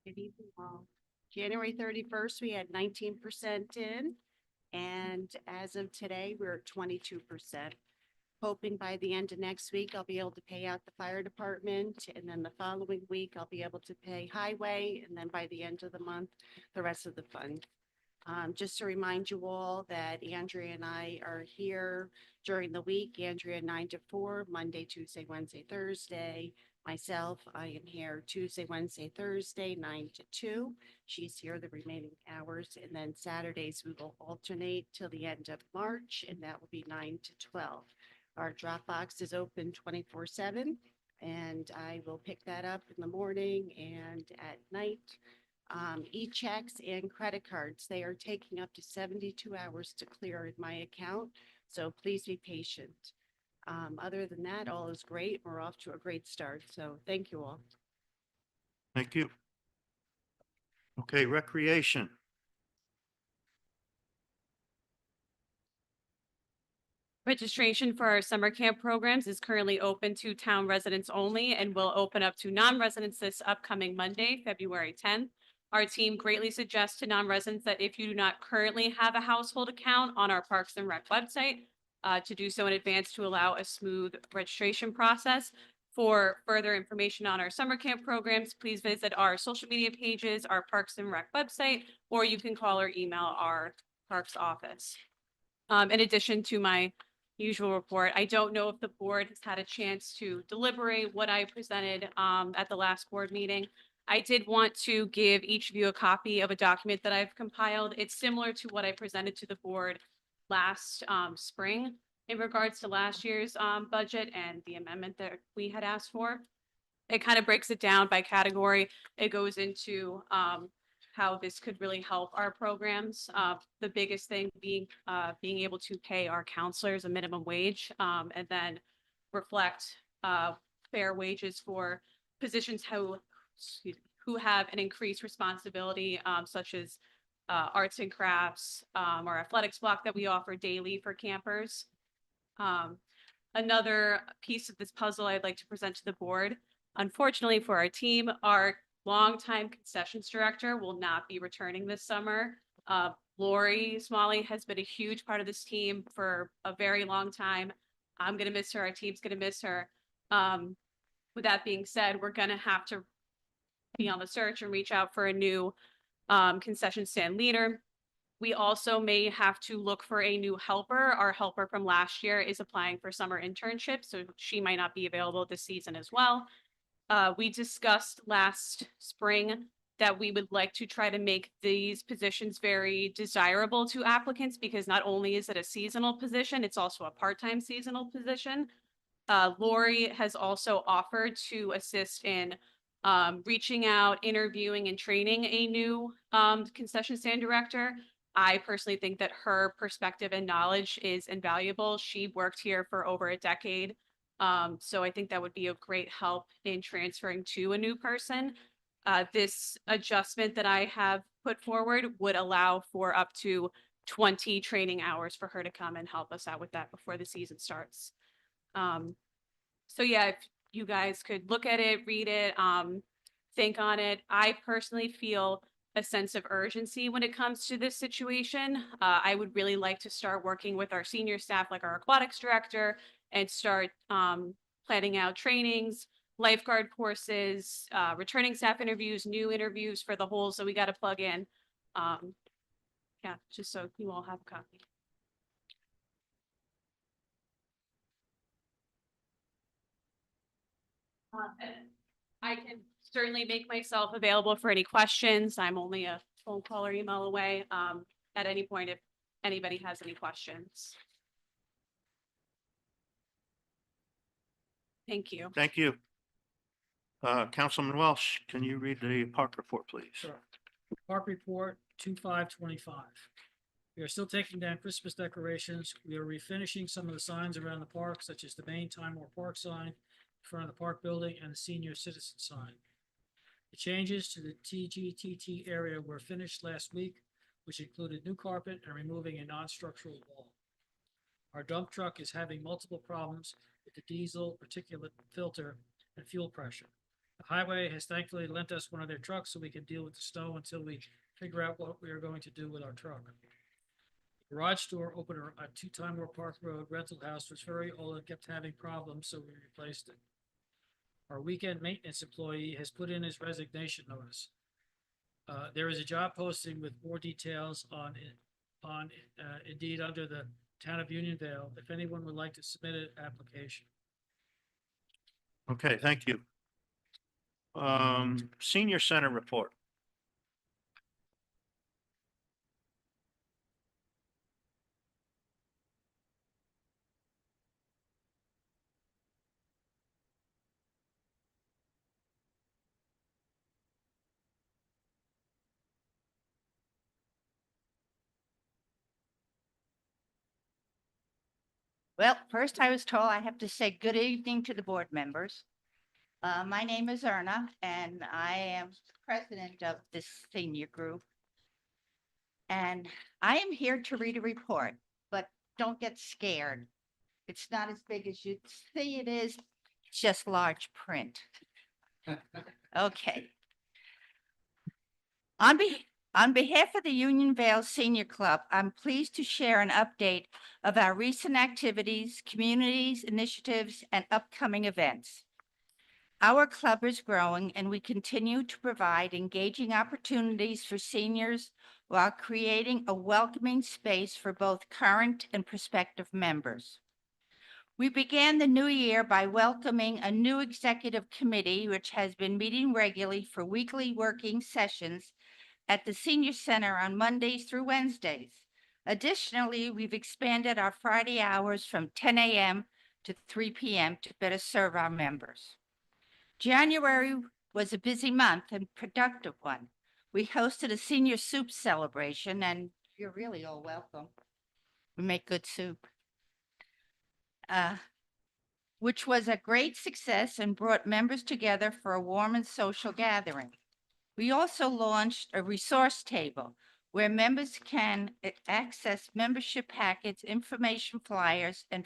Speaker 16: Good evening, all. January 31st, we had 19% in, and as of today, we're at 22%. Hoping by the end of next week, I'll be able to pay out the fire department, and then the following week, I'll be able to pay highway, and then by the end of the month, the rest of the fund. Just to remind you all that Andrea and I are here during the week. Andrea 9 to 4, Monday, Tuesday, Wednesday, Thursday. Myself, I am here Tuesday, Wednesday, Thursday, 9 to 2. She's here the remaining hours. And then Saturdays, we will alternate till the end of March, and that will be 9 to 12. Our drop box is open 24/7, and I will pick that up in the morning and at night. E-checks and credit cards, they are taking up to 72 hours to clear in my account, so please be patient. Other than that, all is great. We're off to a great start, so thank you all.
Speaker 1: Thank you. Okay, recreation.
Speaker 17: Registration for our summer camp programs is currently open to town residents only and will open up to non-residents this upcoming Monday, February 10th. Our team greatly suggests to non-residents that if you do not currently have a household account on our Parks and Rec website, to do so in advance to allow a smooth registration process. For further information on our summer camp programs, please visit our social media pages, our Parks and Rec website, or you can call or email our Parks office. In addition to my usual report, I don't know if the board has had a chance to deliberate what I presented at the last board meeting. I did want to give each of you a copy of a document that I've compiled. It's similar to what I presented to the board last spring in regards to last year's budget and the amendment that we had asked for. It kind of breaks it down by category. It goes into how this could really help our programs. The biggest thing being able to pay our counselors a minimum wage and then reflect fair wages for positions who have an increased responsibility, such as arts and crafts, our athletics block that we offer daily for campers. Another piece of this puzzle I'd like to present to the board. Unfortunately for our team, our longtime concessions director will not be returning this summer. Lori Smalley has been a huge part of this team for a very long time. I'm gonna miss her. Our team's gonna miss her. With that being said, we're gonna have to be on the search and reach out for a new concession stand leader. We also may have to look for a new helper. Our helper from last year is applying for summer internship, so she might not be available this season as well. We discussed last spring that we would like to try to make these positions very desirable to applicants, because not only is it a seasonal position, it's also a part-time seasonal position. Lori has also offered to assist in reaching out, interviewing, and training a new concession stand director. I personally think that her perspective and knowledge is invaluable. She worked here for over a decade. So I think that would be a great help in transferring to a new person. This adjustment that I have put forward would allow for up to 20 training hours for her to come and help us out with that before the season starts. So yeah, if you guys could look at it, read it, think on it. I personally feel a sense of urgency when it comes to this situation. I would really like to start working with our senior staff, like our aquatics director, and start planning out trainings, lifeguard courses, returning staff interviews, new interviews for the holes that we got to plug in. Yeah, just so you all have a copy. I can certainly make myself available for any questions. I'm only a phone call or email away at any point if anybody has any questions. Thank you.
Speaker 1: Thank you. Councilman Welsh, can you read the park report, please?
Speaker 11: Sure. Park report 2/5/25. We are still taking down Christmas decorations. We are refinishing some of the signs around the park, such as the main Time Warp Park sign in front of the park building and the senior citizen sign. The changes to the TGTT area were finished last week, which included new carpet and removing a non-structural wall. Our dump truck is having multiple problems with the diesel particulate filter and fuel pressure. The highway has thankfully lent us one of their trucks so we can deal with the snow until we figure out what we are going to do with our truck. The garage door opener at 2 Time Warp Park Road rental house was very old and kept having problems, so we replaced it. Our weekend maintenance employee has put in his resignation notice. There is a job posting with more details on Indeed under the Town of Unionville, if anyone would like to submit an application.
Speaker 1: Okay, thank you. Senior Center report.
Speaker 18: Well, first I was told I have to say good evening to the board members. My name is Erna and I am president of this senior group. And I am here to read a report, but don't get scared. It's not as big as you'd see it is, it's just large print. Okay. On behalf of the Unionville Senior Club, I'm pleased to share an update of our recent activities, communities, initiatives, and upcoming events. Our club is growing and we continue to provide engaging opportunities for seniors while creating a welcoming space for both current and prospective members. We began the new year by welcoming a new executive committee, which has been meeting regularly for weekly working sessions at the Senior Center on Mondays through Wednesdays. Additionally, we've expanded our Friday hours from 10 a.m. to 3 p.m. to better serve our members. January was a busy month and productive one. We hosted a senior soup celebration, and you're really all welcome. We make good soup. Which was a great success and brought members together for a warm and social gathering. We also launched a resource table where members can access membership packets, information flyers, and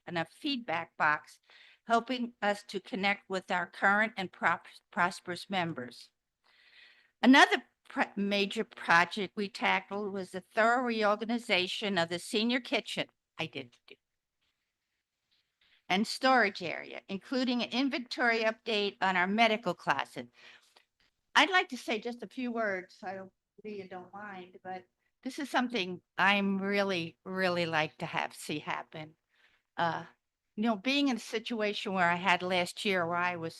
Speaker 18: a feedback box, helping us to connect with our current and prosperous members. Another major project we tackled was the thorough reorganization of the senior kitchen. I did do. And storage area, including an inventory update on our medical closet. I'd like to say just a few words. I don't, Leah don't mind, but this is something I'm really like to see happen. Being in a situation where I had last year where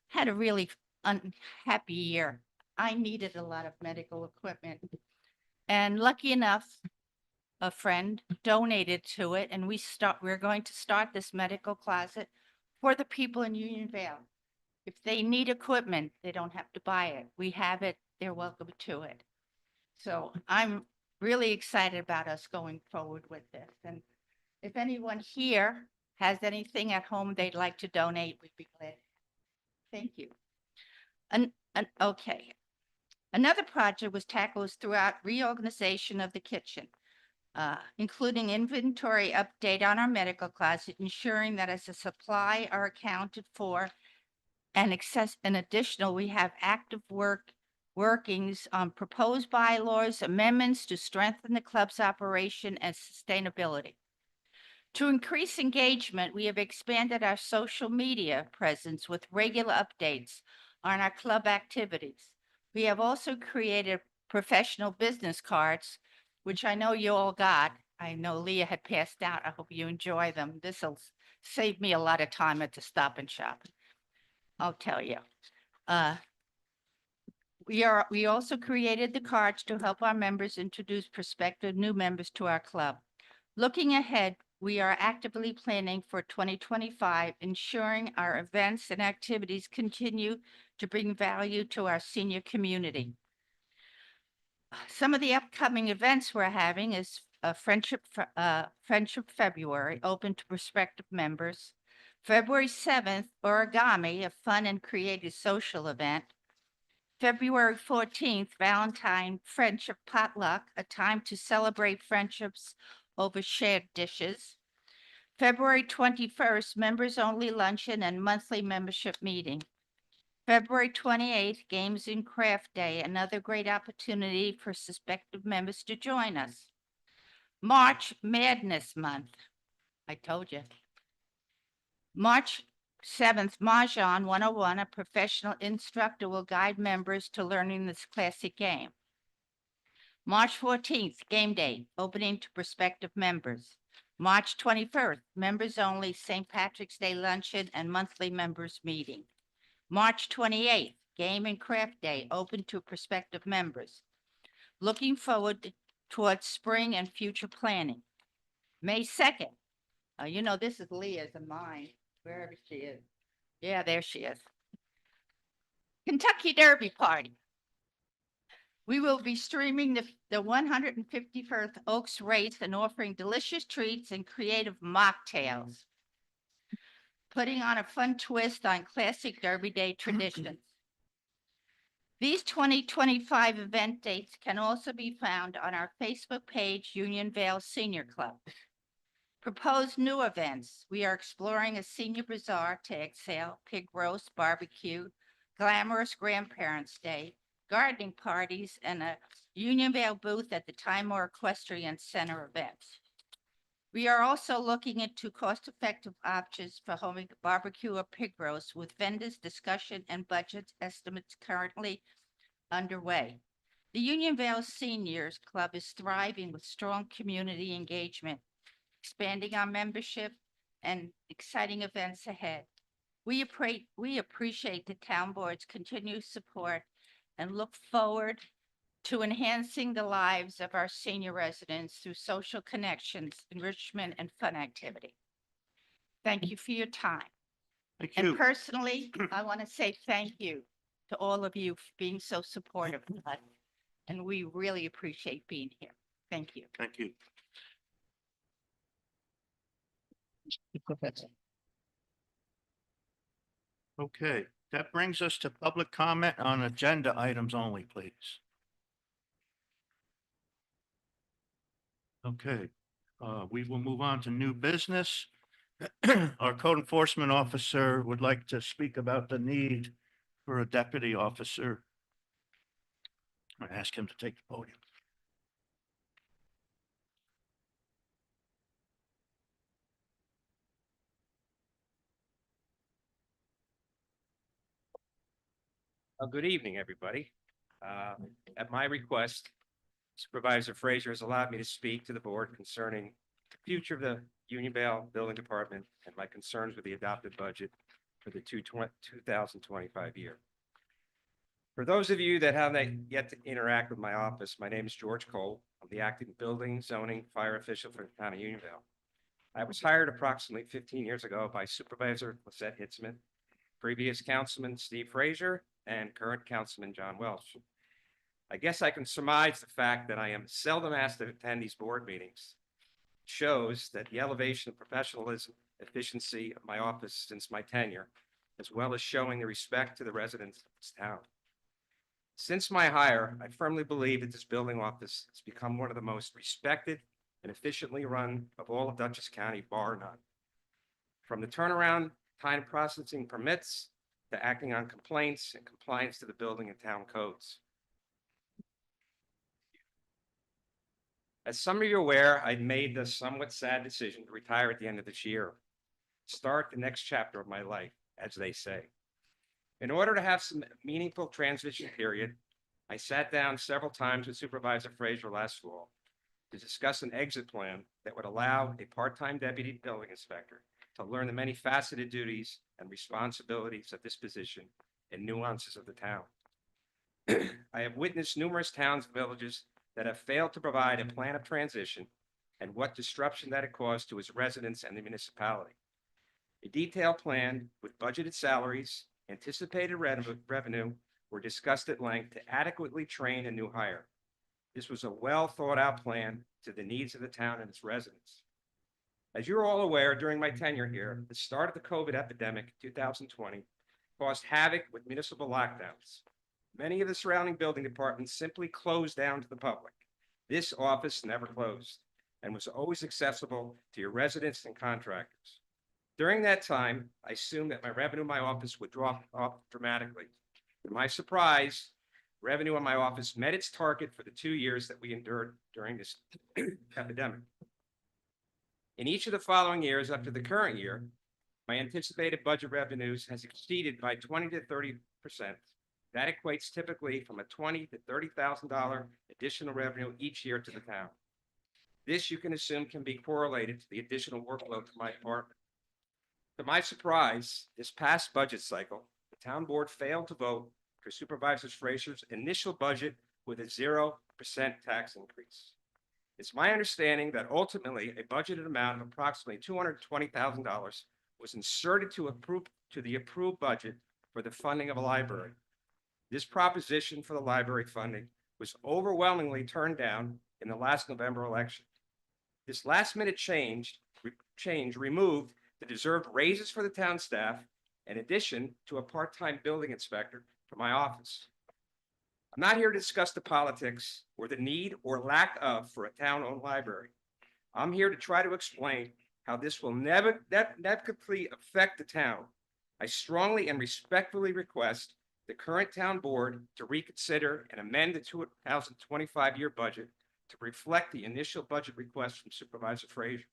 Speaker 18: had a really unhappy year, I needed a lot of medical equipment. And lucky enough, a friend donated to it, and we're going to start this medical closet for the people in Union Vale. If they need equipment, they don't have to buy it. We have it, they're welcome to it. So I'm really excited about us going forward with this. And if anyone here has anything at home they'd like to donate, we'd be glad. Thank you. Okay. Another project was tackled throughout reorganization of the kitchen, including inventory update on our medical closet, ensuring that as a supply are accounted for and additional, we have active workings on proposed bylaws, amendments to strengthen the club's operation and sustainability. To increase engagement, we have expanded our social media presence with regular updates on our club activities. We have also created professional business cards, which I know you all got. I know Leah had passed out. I hope you enjoy them. This will save me a lot of time at the Stop and Shop. I'll tell you. We also created the cards to help our members introduce prospective new members to our club. Looking ahead, we are actively planning for 2025, ensuring our events and activities continue to bring value to our senior community. Some of the upcoming events we're having is Friendship February, open to prospective members. February 7th, Origami, a fun and creative social event. February 14th, Valentine Friendship Potluck, a time to celebrate friendships over shared dishes. February 21st, members only luncheon and monthly membership meeting. February 28th, Games and Craft Day, another great opportunity for prospective members to join us. March Madness Month. I told you. March 7th, Mahjong 101, a professional instructor will guide members to learning this classic game. March 14th, Game Day, opening to prospective members. March 21st, members only St. Patrick's Day luncheon and monthly members meeting. March 28th, Game and Craft Day, open to prospective members. Looking forward towards spring and future planning. May 2nd, this is Leah's and mine, wherever she is. Yeah, there she is. Kentucky Derby Party. We will be streaming the 151st Oaks race and offering delicious treats and creative mocktails, putting on a fun twist on classic Derby Day traditions. These 2025 event dates can also be found on our Facebook page, Union Vale Senior Club. Proposed new events. We are exploring a senior bazaar, tag sale, pig roast, barbecue, glamorous grandparents' day, gardening parties, and a Union Vale booth at the Timor Equestrian Center events. We are also looking into cost-effective options for homing barbecue or pig roast with vendors, discussion, and budget estimates currently underway. The Union Vale Seniors Club is thriving with strong community engagement, expanding our membership, and exciting events ahead. We appreciate the town board's continued support and look forward to enhancing the lives of our senior residents through social connections, enrichment, and fun activity. Thank you for your time.
Speaker 1: Thank
Speaker 18: And
Speaker 1: you.
Speaker 18: personally, I want to say thank you to all of you for being so supportive of us. And we really appreciate being here. Thank you.
Speaker 1: Thank you. Okay, that brings us to public comment on agenda items only, please. Okay, we will move on to new business. Our code enforcement officer would like to speak about the need for a deputy officer. I ask him to take the podium.
Speaker 19: Good evening, everybody. At my request, Supervisor Frazier has allowed me to speak to the board concerning the future of the Union Vale Building Department and my concerns with the adopted budget for the 2025 year. For those of you that haven't yet to interact with my office, my name is George Cole. I'm the acting building, zoning, fire official for the town of Union Vale. I was hired approximately 15 years ago by Supervisor Lisette Hitzman, previous Councilman Steve Frazier, and current Councilman John Welsh. I guess I can surmise the fact that I am seldom asked to attend these board meetings shows that the elevation of professionalism, efficiency of my office since my tenure, as well as showing the respect to the residents of this town. Since my hire, I firmly believe that this building office has become one of the most respected and efficiently run of all of Dutchess County, bar none. From the turnaround time processing permits to acting on complaints and compliance to the building and town codes. As some of you are aware, I made the somewhat sad decision to retire at the end of this year, start the next chapter of my life, as they say. In order to have some meaningful transition period, I sat down several times with Supervisor Frazier last fall to discuss an exit plan that would allow a part-time deputy building inspector to learn the many faceted duties and responsibilities of this position and nuances of the town. I have witnessed numerous towns and villages that have failed to provide a plan of transition and what disruption that it caused to its residents and the municipality. A detailed plan with budgeted salaries, anticipated revenue were discussed at length to adequately train a new hire. This was a well thought out plan to the needs of the town and its residents. As you're all aware, during my tenure here, the start of the COVID epidemic in 2020 caused havoc with municipal lockdowns. Many of the surrounding building departments simply closed down to the public. This office never closed and was always accessible to your residents and contractors. During that time, I assumed that my revenue in my office would drop off dramatically. To my surprise, revenue in my office met its target for the 2 years that we endured during this epidemic. In each of the following years up to the current year, my anticipated budget revenues has exceeded by 20 to 30%. That equates typically from a $20,000 to $30,000 additional revenue each year to the town. This, you can assume, can be correlated to the additional workload to my department. To my surprise, this past budget cycle, the town board failed to vote for Supervisor Frazier's initial budget with a 0% tax increase. It's my understanding that ultimately a budgeted amount of approximately $220,000 was inserted to the approved budget for the funding of a library. This proposition for the library funding was overwhelmingly turned down in the last November election. This last-minute change removed the deserved raises for the town staff, in addition to a part-time building inspector for my office. I'm not here to discuss the politics or the need or lack of for a town-owned library. I'm here to try to explain how this will negatively affect the town. I strongly and respectfully request the current town board to reconsider and amend the 2025 year budget to reflect the initial budget request from Supervisor Frazier.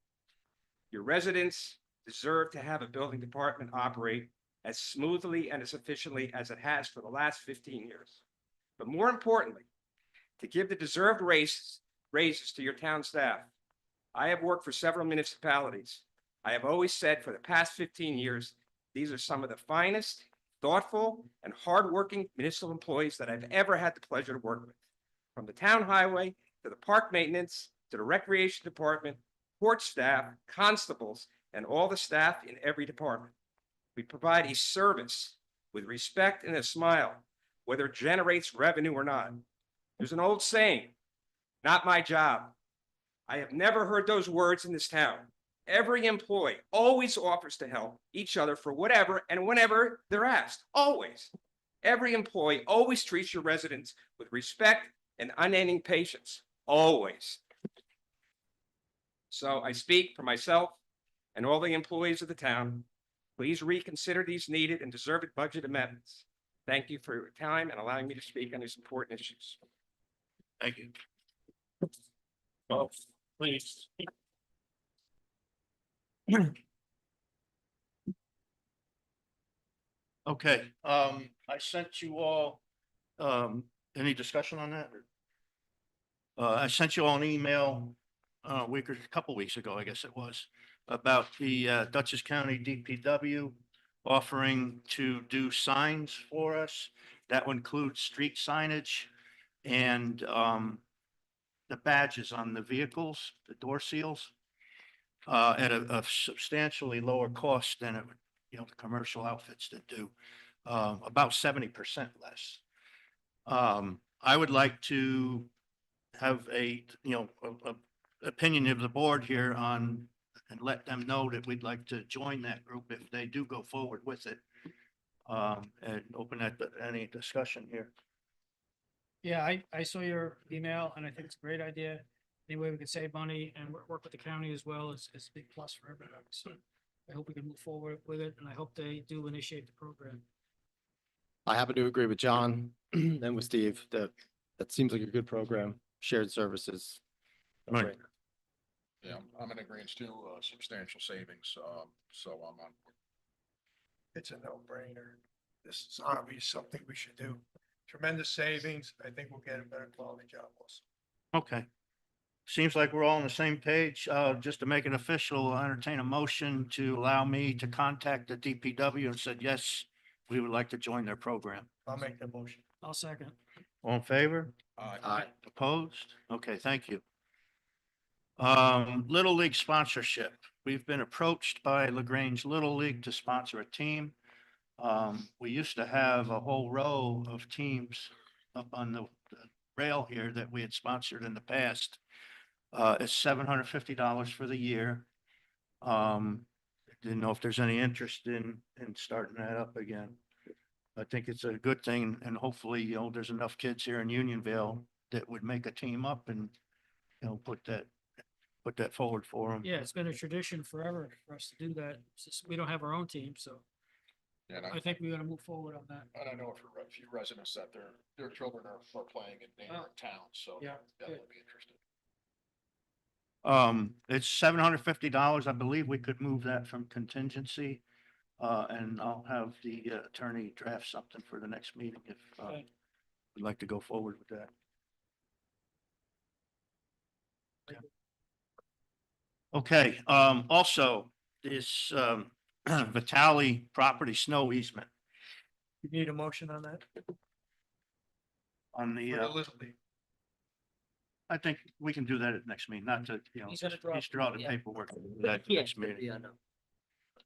Speaker 19: Your residents deserve to have a building department operate as smoothly and as efficiently as it has for the last 15 years. But more importantly, to give the deserved raises to your town staff. I have worked for several municipalities. I have always said for the past 15 years, these are some of the finest, thoughtful, and hardworking municipal employees that I've ever had the pleasure to work with. From the town highway, to the park maintenance, to the recreation department, court staff, constables, and all the staff in every department. We provide a service with respect and a smile, whether it generates revenue or not. There's an old saying, not my job. I have never heard those words in this town. Every employee always offers to help each other for whatever and whenever they're asked, always. Every employee always treats your residents with respect and unending patience, always. So I speak for myself and all the employees of the town. Please reconsider these needed and deserved budget amendments. Thank you for your time and allowing me to speak on these important issues.
Speaker 1: Thank you. Well, please. Okay, I sent you all, any discussion on that? I sent you all an email a week or a couple weeks ago, I guess it was, about the Dutchess County DPW offering to do signs for us. That would include street signage and the badges on the vehicles, the door seals, at a substantially lower cost than it would, the commercial outfits that do, about 70% less. I would like to have a opinion of the board here on, and let them know that we'd like to join that group if they do go forward with it. And open that to any discussion here.
Speaker 11: Yeah, I saw your email and I think it's a great idea. Any way we could save money and work with the county as well is a big plus for everybody. So I hope we can move forward with it and I hope they do initiate the program.
Speaker 20: I happen to agree with John and with Steve that that seems like a good program, shared services.
Speaker 1: Right.
Speaker 14: Yeah, I'm in agreement too, substantial savings, so I'm on.
Speaker 12: It's a no-brainer. This is obvious, something we should do. Tremendous savings. I think we'll get a better quality job also.
Speaker 1: Okay. Seems like we're all on the same page. Just to make it official, I'll entertain a motion to allow me to contact the DPW and said, yes, we would like to join their program.
Speaker 12: I'll make the motion.
Speaker 11: I'll second.
Speaker 1: All in favor?
Speaker 14: Aye.
Speaker 1: Opposed? Okay, thank you. Little League sponsorship. We've been approached by LaGrange Little League to sponsor a team. We used to have a whole row of teams up on the rail here that we had sponsored in the past. It's $750 for the year. Didn't know if there's any interest in starting that up again. I think it's a good thing and hopefully, there's enough kids here in Unionville that would make a team up and, put that forward for them.
Speaker 11: Yeah, it's been a tradition forever for us to do that. It's just, we don't have our own team, so
Speaker 14: And
Speaker 11: I think we're gonna move forward on that.
Speaker 14: and I know a few residents that their children are playing in neighboring towns, so
Speaker 11: Yeah,
Speaker 14: definitely be interested.
Speaker 1: It's $750. I believe we could move that from contingency. And I'll have the attorney draft something for the next meeting if
Speaker 11: Okay.
Speaker 1: we'd like to go forward with that. Okay, also this Vitale property snow easement
Speaker 12: You need a motion on that?
Speaker 1: on the,
Speaker 12: For the Little League.
Speaker 1: I think we can do that at the next meeting, not to,
Speaker 11: He's gonna draw
Speaker 1: he's draw the
Speaker 13: yeah.
Speaker 1: paperwork. for that at the next meeting.
Speaker 13: Yeah, no.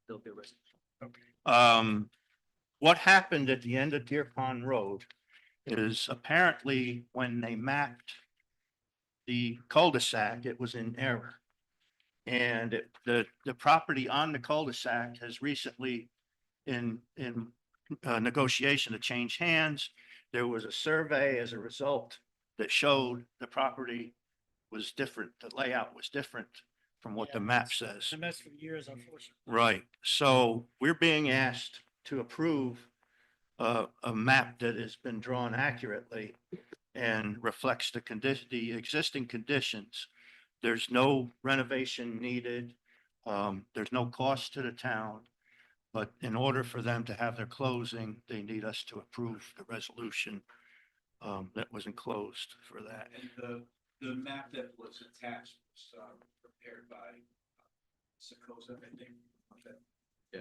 Speaker 13: There'll be a resolution.
Speaker 1: What happened at the end of Deer Pond Road is apparently when they mapped the cul-de-sac, it was in error. And the property on the cul-de-sac has recently in negotiation to change hands. There was a survey as a result that showed the property was different, the layout was different from what the map says.
Speaker 11: And that's for years, unfortunately.
Speaker 1: Right, so we're being asked to approve a map that has been drawn accurately and reflects the condition, the existing conditions. There's no renovation needed. There's no cost to the town. But in order for them to have their closing, they need us to approve the resolution that was enclosed for that.
Speaker 21: And the map that was attached was prepared by Secosa, I think.
Speaker 14: Yeah.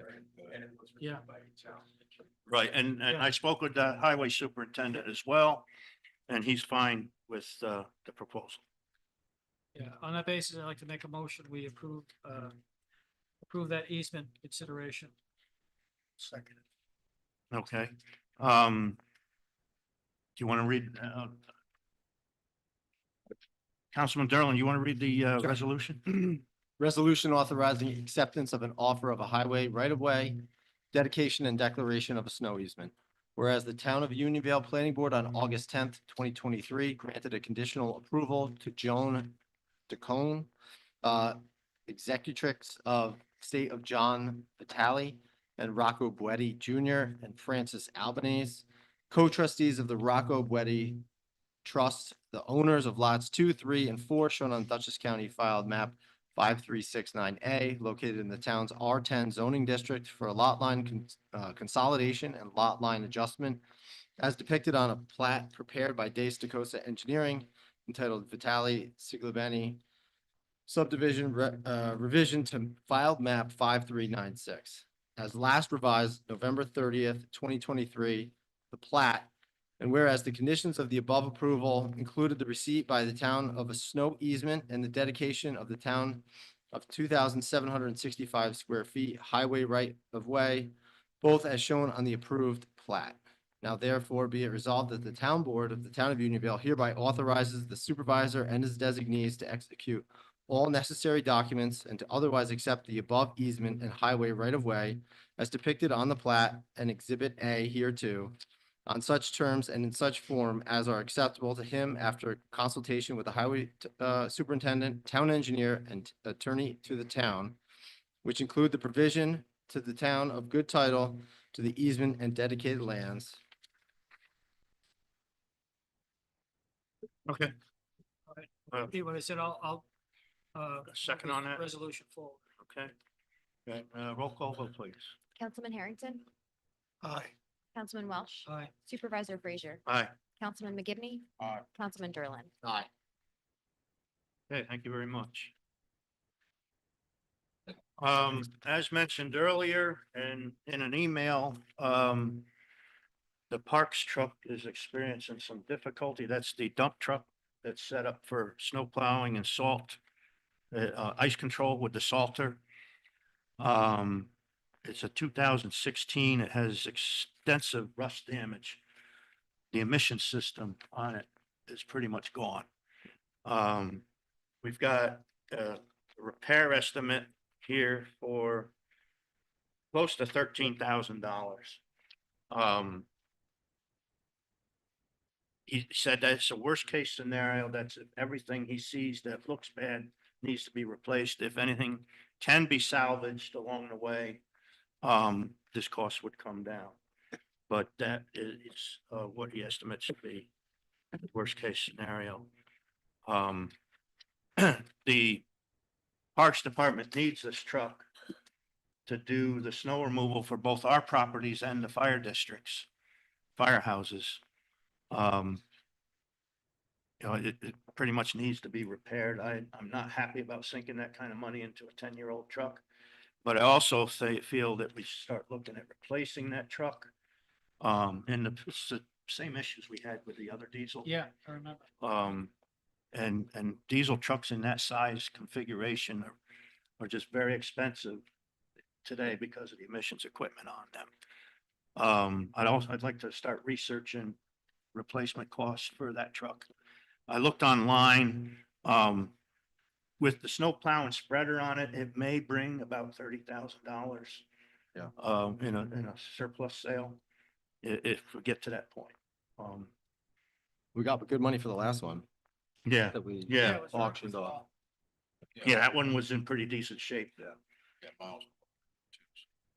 Speaker 21: And it was
Speaker 11: Yeah.
Speaker 21: written by town.
Speaker 1: Right, and I spoke with the highway superintendent as well, and he's fine with the proposal.
Speaker 11: Yeah, on that basis, I'd like to make a motion. We approve that easement consideration.
Speaker 12: Second.
Speaker 1: Okay. Do you want to read? Councilman Derlin, you want to read the resolution?
Speaker 20: Resolution authorizing acceptance of an offer of a highway right-of-way, dedication and declaration of a snow easement. Whereas the Town of Unionville Planning Board on August 10th, 2023 granted a conditional approval to Joan DeCone executrix of State of John Vitale and Rocco Buetti Jr. and Francis Albanese, co-trustees of the Rocco Buetti Trust, the owners of lots 2, 3, and 4 shown on Dutchess County filed map 5369A, located in the town's R10 zoning district for a lot line consolidation and lot line adjustment as depicted on a plat prepared by Dace DeCosta Engineering entitled Vitale Siglabeni subdivision revision to filed map 5396. As last revised November 30th, 2023, the plat, and whereas the conditions of the above approval included the receipt by the town of a snow easement and the dedication of the town of 2,765 square feet highway right of way, both as shown on the approved plat. Now therefore be it resolved that the town board of the town of Unionville hereby authorizes the supervisor and his designees to execute all necessary documents and to otherwise accept the above easement and highway right of way as depicted on the plat and Exhibit A hereto on such terms and in such form as are acceptable to him after consultation with the highway superintendent, town engineer, and attorney to the town, which include the provision to the town of good title to the easement and dedicated lands.
Speaker 1: Okay.
Speaker 11: Okay, what I said, I'll,
Speaker 1: Second on that?
Speaker 11: resolution forward.
Speaker 1: Okay. Okay, roll call vote, please.
Speaker 15: Councilman Harrington,
Speaker 12: Aye.
Speaker 15: Councilman Welsh,
Speaker 11: Aye.
Speaker 15: Supervisor Frazier,
Speaker 1: Aye.
Speaker 15: Councilman McGivney,
Speaker 14: Aye.
Speaker 15: Councilman Derlin.
Speaker 20: Aye.
Speaker 1: Okay, thank you very much. As mentioned earlier and in an email, the Parks truck is experiencing some difficulty. That's the dump truck that's set up for snow plowing and salt, ice control with the salter. It's a 2016. It has extensive rust damage. The emission system on it is pretty much gone. We've got a repair estimate here for close to $13,000. He said that's a worst case scenario. That's if everything he sees that looks bad needs to be replaced. If anything can be salvaged along the way, this cost would come down. But that is what he estimates to be the worst case scenario. The Parks Department needs this truck to do the snow removal for both our properties and the fire districts, firehouses. You know, it pretty much needs to be repaired. I'm not happy about sinking that kind of money into a 10-year-old truck. But I also feel that we start looking at replacing that truck. And the same issues we had with the other diesel.
Speaker 11: Yeah, I remember.
Speaker 1: And diesel trucks in that size configuration are just very expensive today because of the emissions equipment on them. I'd like to start researching replacement costs for that truck. I looked online, with the snow plow and spreader on it, it may bring about $30,000.
Speaker 20: Yeah.
Speaker 1: In a surplus sale, if we get to that point.
Speaker 20: We got good money for the last one
Speaker 1: Yeah,
Speaker 20: that we
Speaker 1: yeah,
Speaker 20: auctioned off.
Speaker 1: yeah, that one was in pretty decent shape.
Speaker 14: Yeah, miles.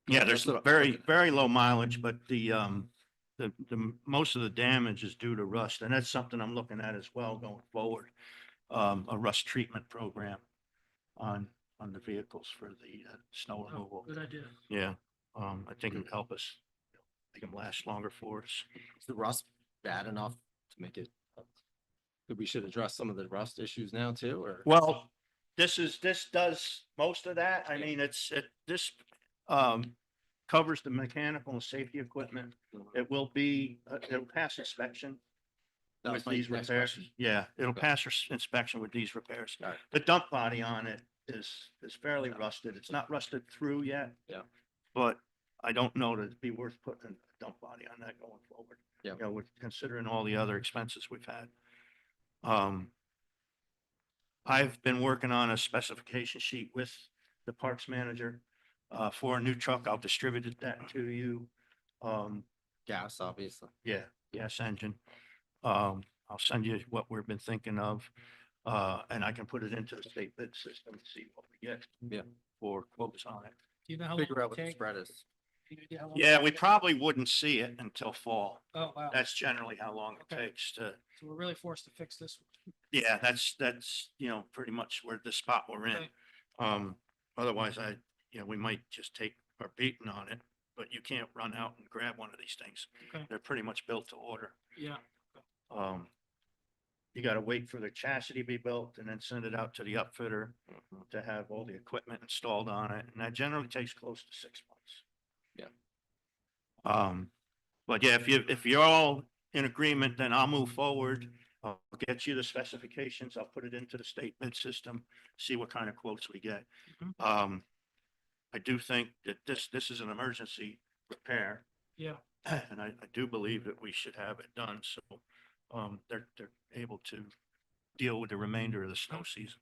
Speaker 1: Yeah, there's
Speaker 20: That's what
Speaker 1: very low mileage, but the most of the damage is due to rust, and that's something I'm looking at as well going forward. A rust treatment program on the vehicles for the snow
Speaker 11: Oh,
Speaker 1: removal.
Speaker 11: good idea.
Speaker 1: Yeah, I think it would help us, make them last longer for us.
Speaker 20: Is the rust bad enough to make it? That we should address some of the rust issues now too, or?
Speaker 1: Well, this does most of that. I mean, this covers the mechanical and safety equipment. It will be, it'll pass inspection
Speaker 20: That
Speaker 1: with
Speaker 20: was my
Speaker 1: these
Speaker 20: next
Speaker 1: repairs.
Speaker 20: question.
Speaker 1: Yeah, it'll
Speaker 20: Okay.
Speaker 1: pass inspection with these repairs.
Speaker 20: All right.
Speaker 1: The dump body on it is fairly rusted. It's not rusted through yet.
Speaker 20: Yeah.
Speaker 1: But I don't know that it'd be worth putting a dump body on that going forward.
Speaker 20: Yeah.
Speaker 1: You know, with considering all the other expenses we've had. I've been working on a specification sheet with the parks manager for a new truck. I'll distribute that to you.
Speaker 20: Gas, obviously.
Speaker 1: Yeah, gas engine. I'll send you what we've been thinking of. And I can put it into the state bid system and see what we get.
Speaker 20: Yeah.
Speaker 1: For quotes on it.
Speaker 11: Do you know how long
Speaker 20: Figure
Speaker 11: it'll
Speaker 20: out what the
Speaker 11: take?
Speaker 20: spread is.
Speaker 11: Any idea how long
Speaker 1: Yeah,
Speaker 11: it'll
Speaker 1: we
Speaker 11: take?
Speaker 1: probably wouldn't see it until fall.
Speaker 11: Oh, wow.
Speaker 1: That's generally how long it
Speaker 11: Okay.
Speaker 1: takes to,
Speaker 11: So we're really forced to fix this one.
Speaker 1: yeah, that's, you know, pretty much where the spot we're in.
Speaker 11: Okay.
Speaker 1: Otherwise we might just take our beating on it, but you can't run out and grab one of these things.
Speaker 11: Okay.
Speaker 1: They're pretty much built to order.
Speaker 11: Yeah.
Speaker 1: You gotta wait for the chassis to be built and then send it out to the upfitter to have all the equipment installed on it, and that generally takes close to 6 months.
Speaker 20: Yeah.
Speaker 1: But yeah, if you're all in agreement, then I'll move forward. I'll get you the specifications. I'll put it into the state bid system, see what kind of quotes we get. I do think that this is an emergency repair.
Speaker 11: Yeah.
Speaker 1: And I do believe that we should have it done, so, they're able to deal with the remainder of the snow season.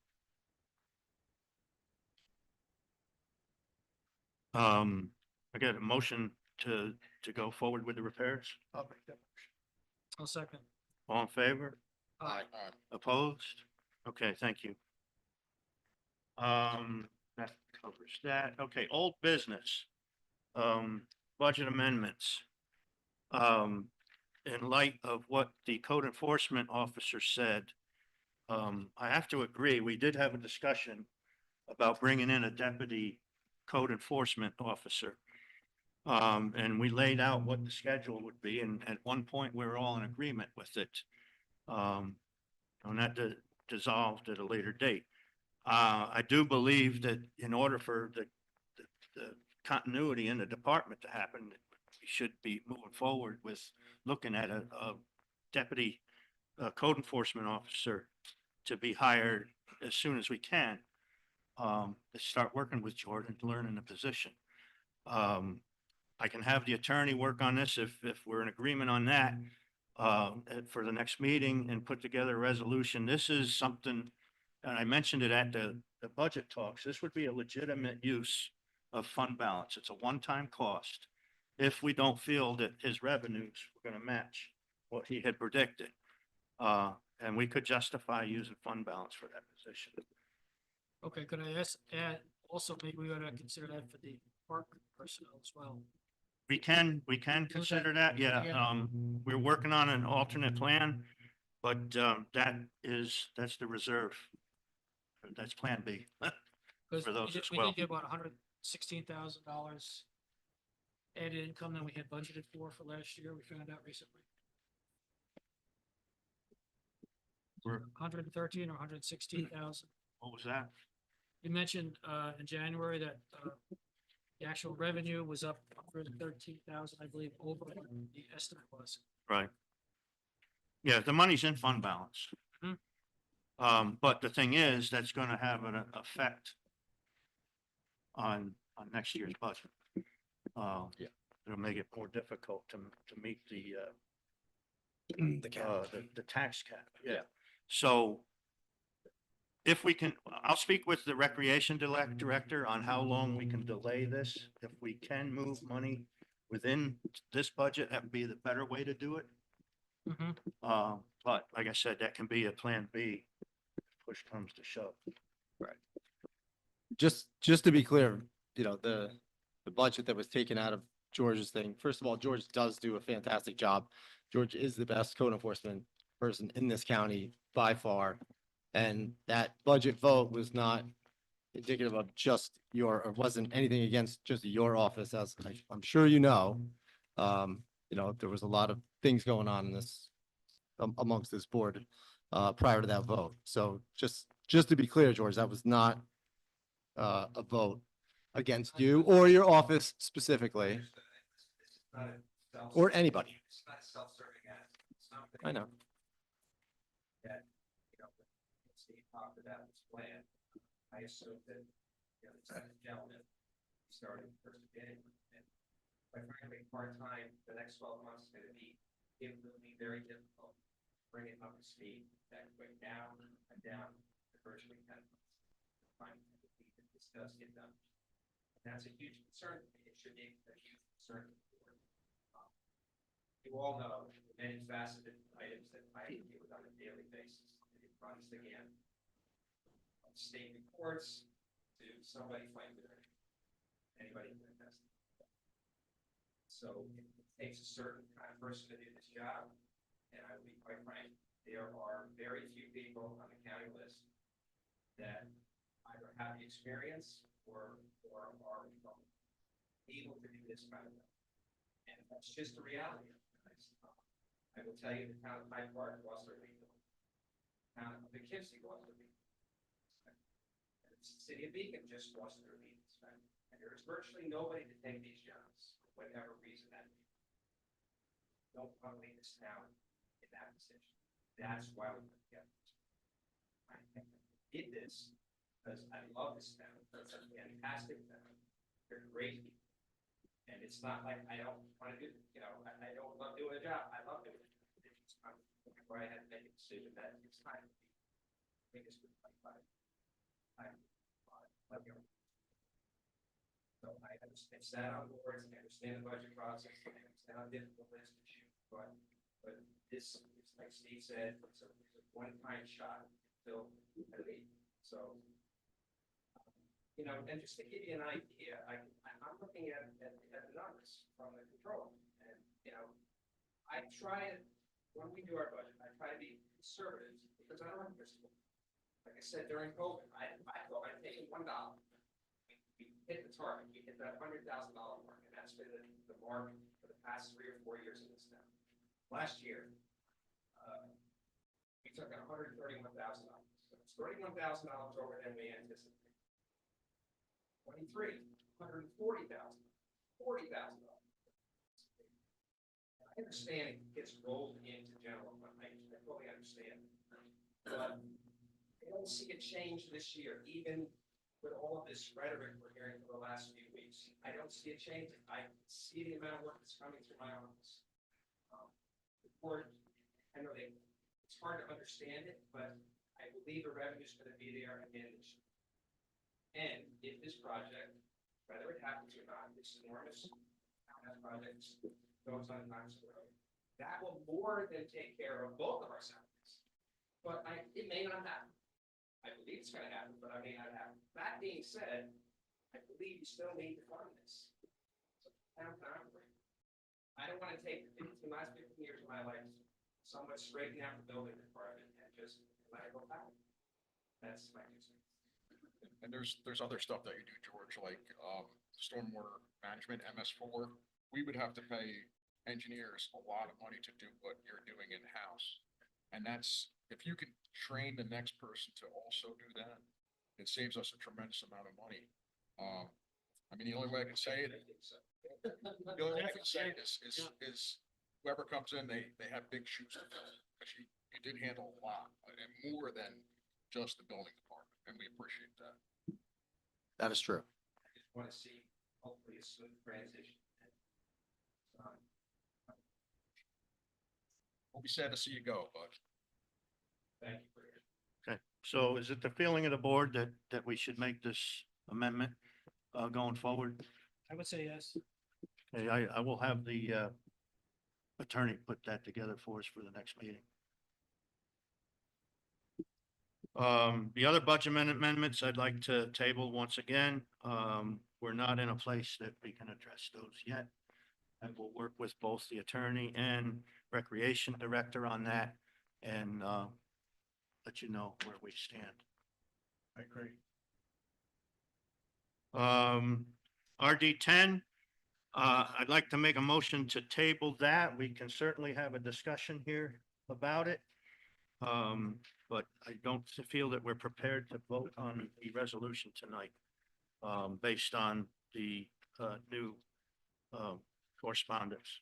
Speaker 1: I got a motion to go forward with the repairs.
Speaker 12: I'll make that.
Speaker 11: I'll second.
Speaker 1: All in favor?
Speaker 11: Aye.
Speaker 1: Opposed? Okay, thank you. That covers that. Okay, old business. Budget amendments. In light of what the code enforcement officer said, I have to agree, we did have a discussion about bringing in a deputy code enforcement officer. And we laid out what the schedule would be, and at one point, we were all in agreement with it. And that dissolved at a later date. I do believe that in order for the continuity in the department to happen, we should be moving forward with looking at a deputy code enforcement officer to be hired as soon as we can, to start working with Jordan, learning the position. I can have the attorney work on this if we're in agreement on that, for the next meeting and put together a resolution. This is something, and I mentioned it at the budget talks, this would be a legitimate use of fund balance. It's a one-time cost if we don't feel that his revenues were going to match what he had predicted. And we could justify using fund balance for that position.
Speaker 11: Okay, could I add, also maybe we ought to consider that for the park personnel as well.
Speaker 1: We can consider that, yeah.
Speaker 11: Yeah.
Speaker 1: We're working on an alternate plan, but, that's the reserve. That's Plan B.
Speaker 11: Because
Speaker 1: For those as
Speaker 11: we
Speaker 1: well.
Speaker 11: did get about $116,000 added income than we had budgeted for last year. We found out recently.
Speaker 1: We're-
Speaker 11: 113 or 116,000.
Speaker 1: What was that?
Speaker 11: You mentioned in January that the actual revenue was up 113,000, I believe, over what the estimate was.
Speaker 1: Right. Yeah, the money's in fund balance. But the thing is, that's gonna have an effect on next year's budget.
Speaker 20: Yeah.
Speaker 1: It'll make it more difficult to meet the tax cap. Yeah. So if we can, I'll speak with the recreation director on how long we can delay this. If we can move money within this budget, that would be the better way to do it. But like I said, that can be a plan B if push comes to shove.
Speaker 20: Just to be clear, the budget that was taken out of George's thing, first of all, George does do a fantastic job. George is the best code enforcement person in this county by far. And that budget vote was not indicative of just or wasn't anything against just your office, as I'm sure you know. There was a lot of things going on in this amongst this board prior to that vote. So just to be clear, George, that was not a vote against you or your office specifically, or anybody.
Speaker 19: It's not self-serving as something.
Speaker 20: I know.
Speaker 19: That, Steve talked about this plan. I assume that, this gentleman started first of January. And quite frankly, part-time, the next 12 months is gonna be, it will be very difficult to bring it up to speed that quick down and down to virtually 10 months. Time to be discussed, get done. And that's a huge concern. It should be a huge concern. You all know the many faceted items that I deal with on a daily basis. It runs the gamut. state reports to somebody fighting anybody can attest. So it takes a certain kind of person to do this job. And I will be quite frank, there are very few people on the county list that either have the experience or are able to do this kind of thing. And that's just the reality of it. I will tell you, the town of Hyde Park lost their lead. The town of Poughkeepsie lost their lead. And the city of Beacon just lost their lead. And there is virtually nobody to take these jobs, for whatever reason that may be. Don't want to leave this town in that position. That's why we put together this. I did this because I love this town. It's a fantastic town. They're great people. And it's not like I don't want to do, I don't love doing a job. I love doing it. It's just where I had to make a decision that it's time to be. I think it's been like five. So I understand, sat on boards, I understand the budget process, I understand how difficult it is to shoot, but this is, like Steve said, it's a one-time shot till I leave. So, and just to give you an idea, I'm looking at the numbers from the controller, and I try to, when we do our budget, I try to be conservative because I don't have crystal ball. Like I said during COVID, I thought I'd taken $1. We hit the target. We hit that $100,000 mark, and that's been the mark for the past 3 or 4 years in this town. Last year, we took $131,000. So it's $31,000 over than we anticipated. 23, $140,000, $40,000. I understand it gets rolled into general fund. I totally understand, but I don't see a change this year, even with all of this rhetoric we're hearing for the last few weeks. I don't see a change. I see the amount of work that's coming through my office. The board, I know it's hard to understand it, but I believe the revenue is going to be there again this year. And if this project, whether it happens or not, this enormous project goes on the road, that will more than take care of both of our salaries. But it may not happen. I believe it's going to happen, but I may not happen. That being said, I believe you still need to fund this. So I don't want to take the last 15 years of my life, somewhat straighten out the building department and just let it go back. That's my concern.
Speaker 14: And there's other stuff that you do, George, like stormwater management, MS4. We would have to pay engineers a lot of money to do what you're doing in-house. And that's, if you can train the next person to also do that, it saves us a tremendous amount of money. I mean, the only way I can say it, the only way I can say it is whoever comes in, they have big shoes to fill. Because you did handle a lot, and more than just the building department, and we appreciate that.
Speaker 20: That is true.
Speaker 19: I just want to see, hopefully, a smooth transition.
Speaker 14: We'll be sad to see you go, but.
Speaker 19: Thank you for your.
Speaker 1: Okay, so is it the feeling of the board that we should make this amendment going forward?
Speaker 11: I would say yes.
Speaker 1: Okay, I will have the attorney put that together for us for the next meeting. The other budget amendments I'd like to table once again. We're not in a place that we can address those yet. And we'll work with both the attorney and recreation director on that and let you know where we stand.
Speaker 12: I agree.
Speaker 1: RD10, I'd like to make a motion to table that. We can certainly have a discussion here about it. But I don't feel that we're prepared to vote on the resolution tonight, based on the new correspondence.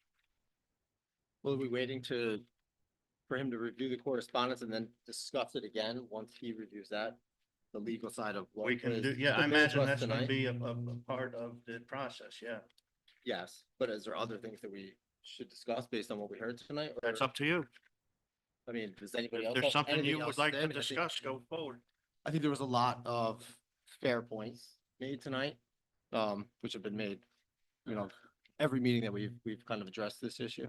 Speaker 20: Well, are we waiting for him to review the correspondence and then discuss it again once he reviews that? The legal side of what
Speaker 1: We can
Speaker 20: was
Speaker 1: do, yeah, I
Speaker 20: prepared
Speaker 1: imagine
Speaker 20: to us
Speaker 1: that's gonna
Speaker 20: tonight?
Speaker 1: be a part of the process, yeah.
Speaker 20: Yes, but is there other things that we should discuss based on what we heard tonight? or-
Speaker 1: That's up to you.
Speaker 20: I mean, does anybody
Speaker 1: If
Speaker 20: else?
Speaker 1: there's
Speaker 20: have
Speaker 1: something
Speaker 20: anything
Speaker 1: you
Speaker 20: else
Speaker 1: would like
Speaker 20: say? I
Speaker 1: to
Speaker 20: mean, I think-
Speaker 1: discuss, go forward.
Speaker 20: I think there was a lot of fair points made tonight, which have been made, every meeting that we've kind of addressed this issue.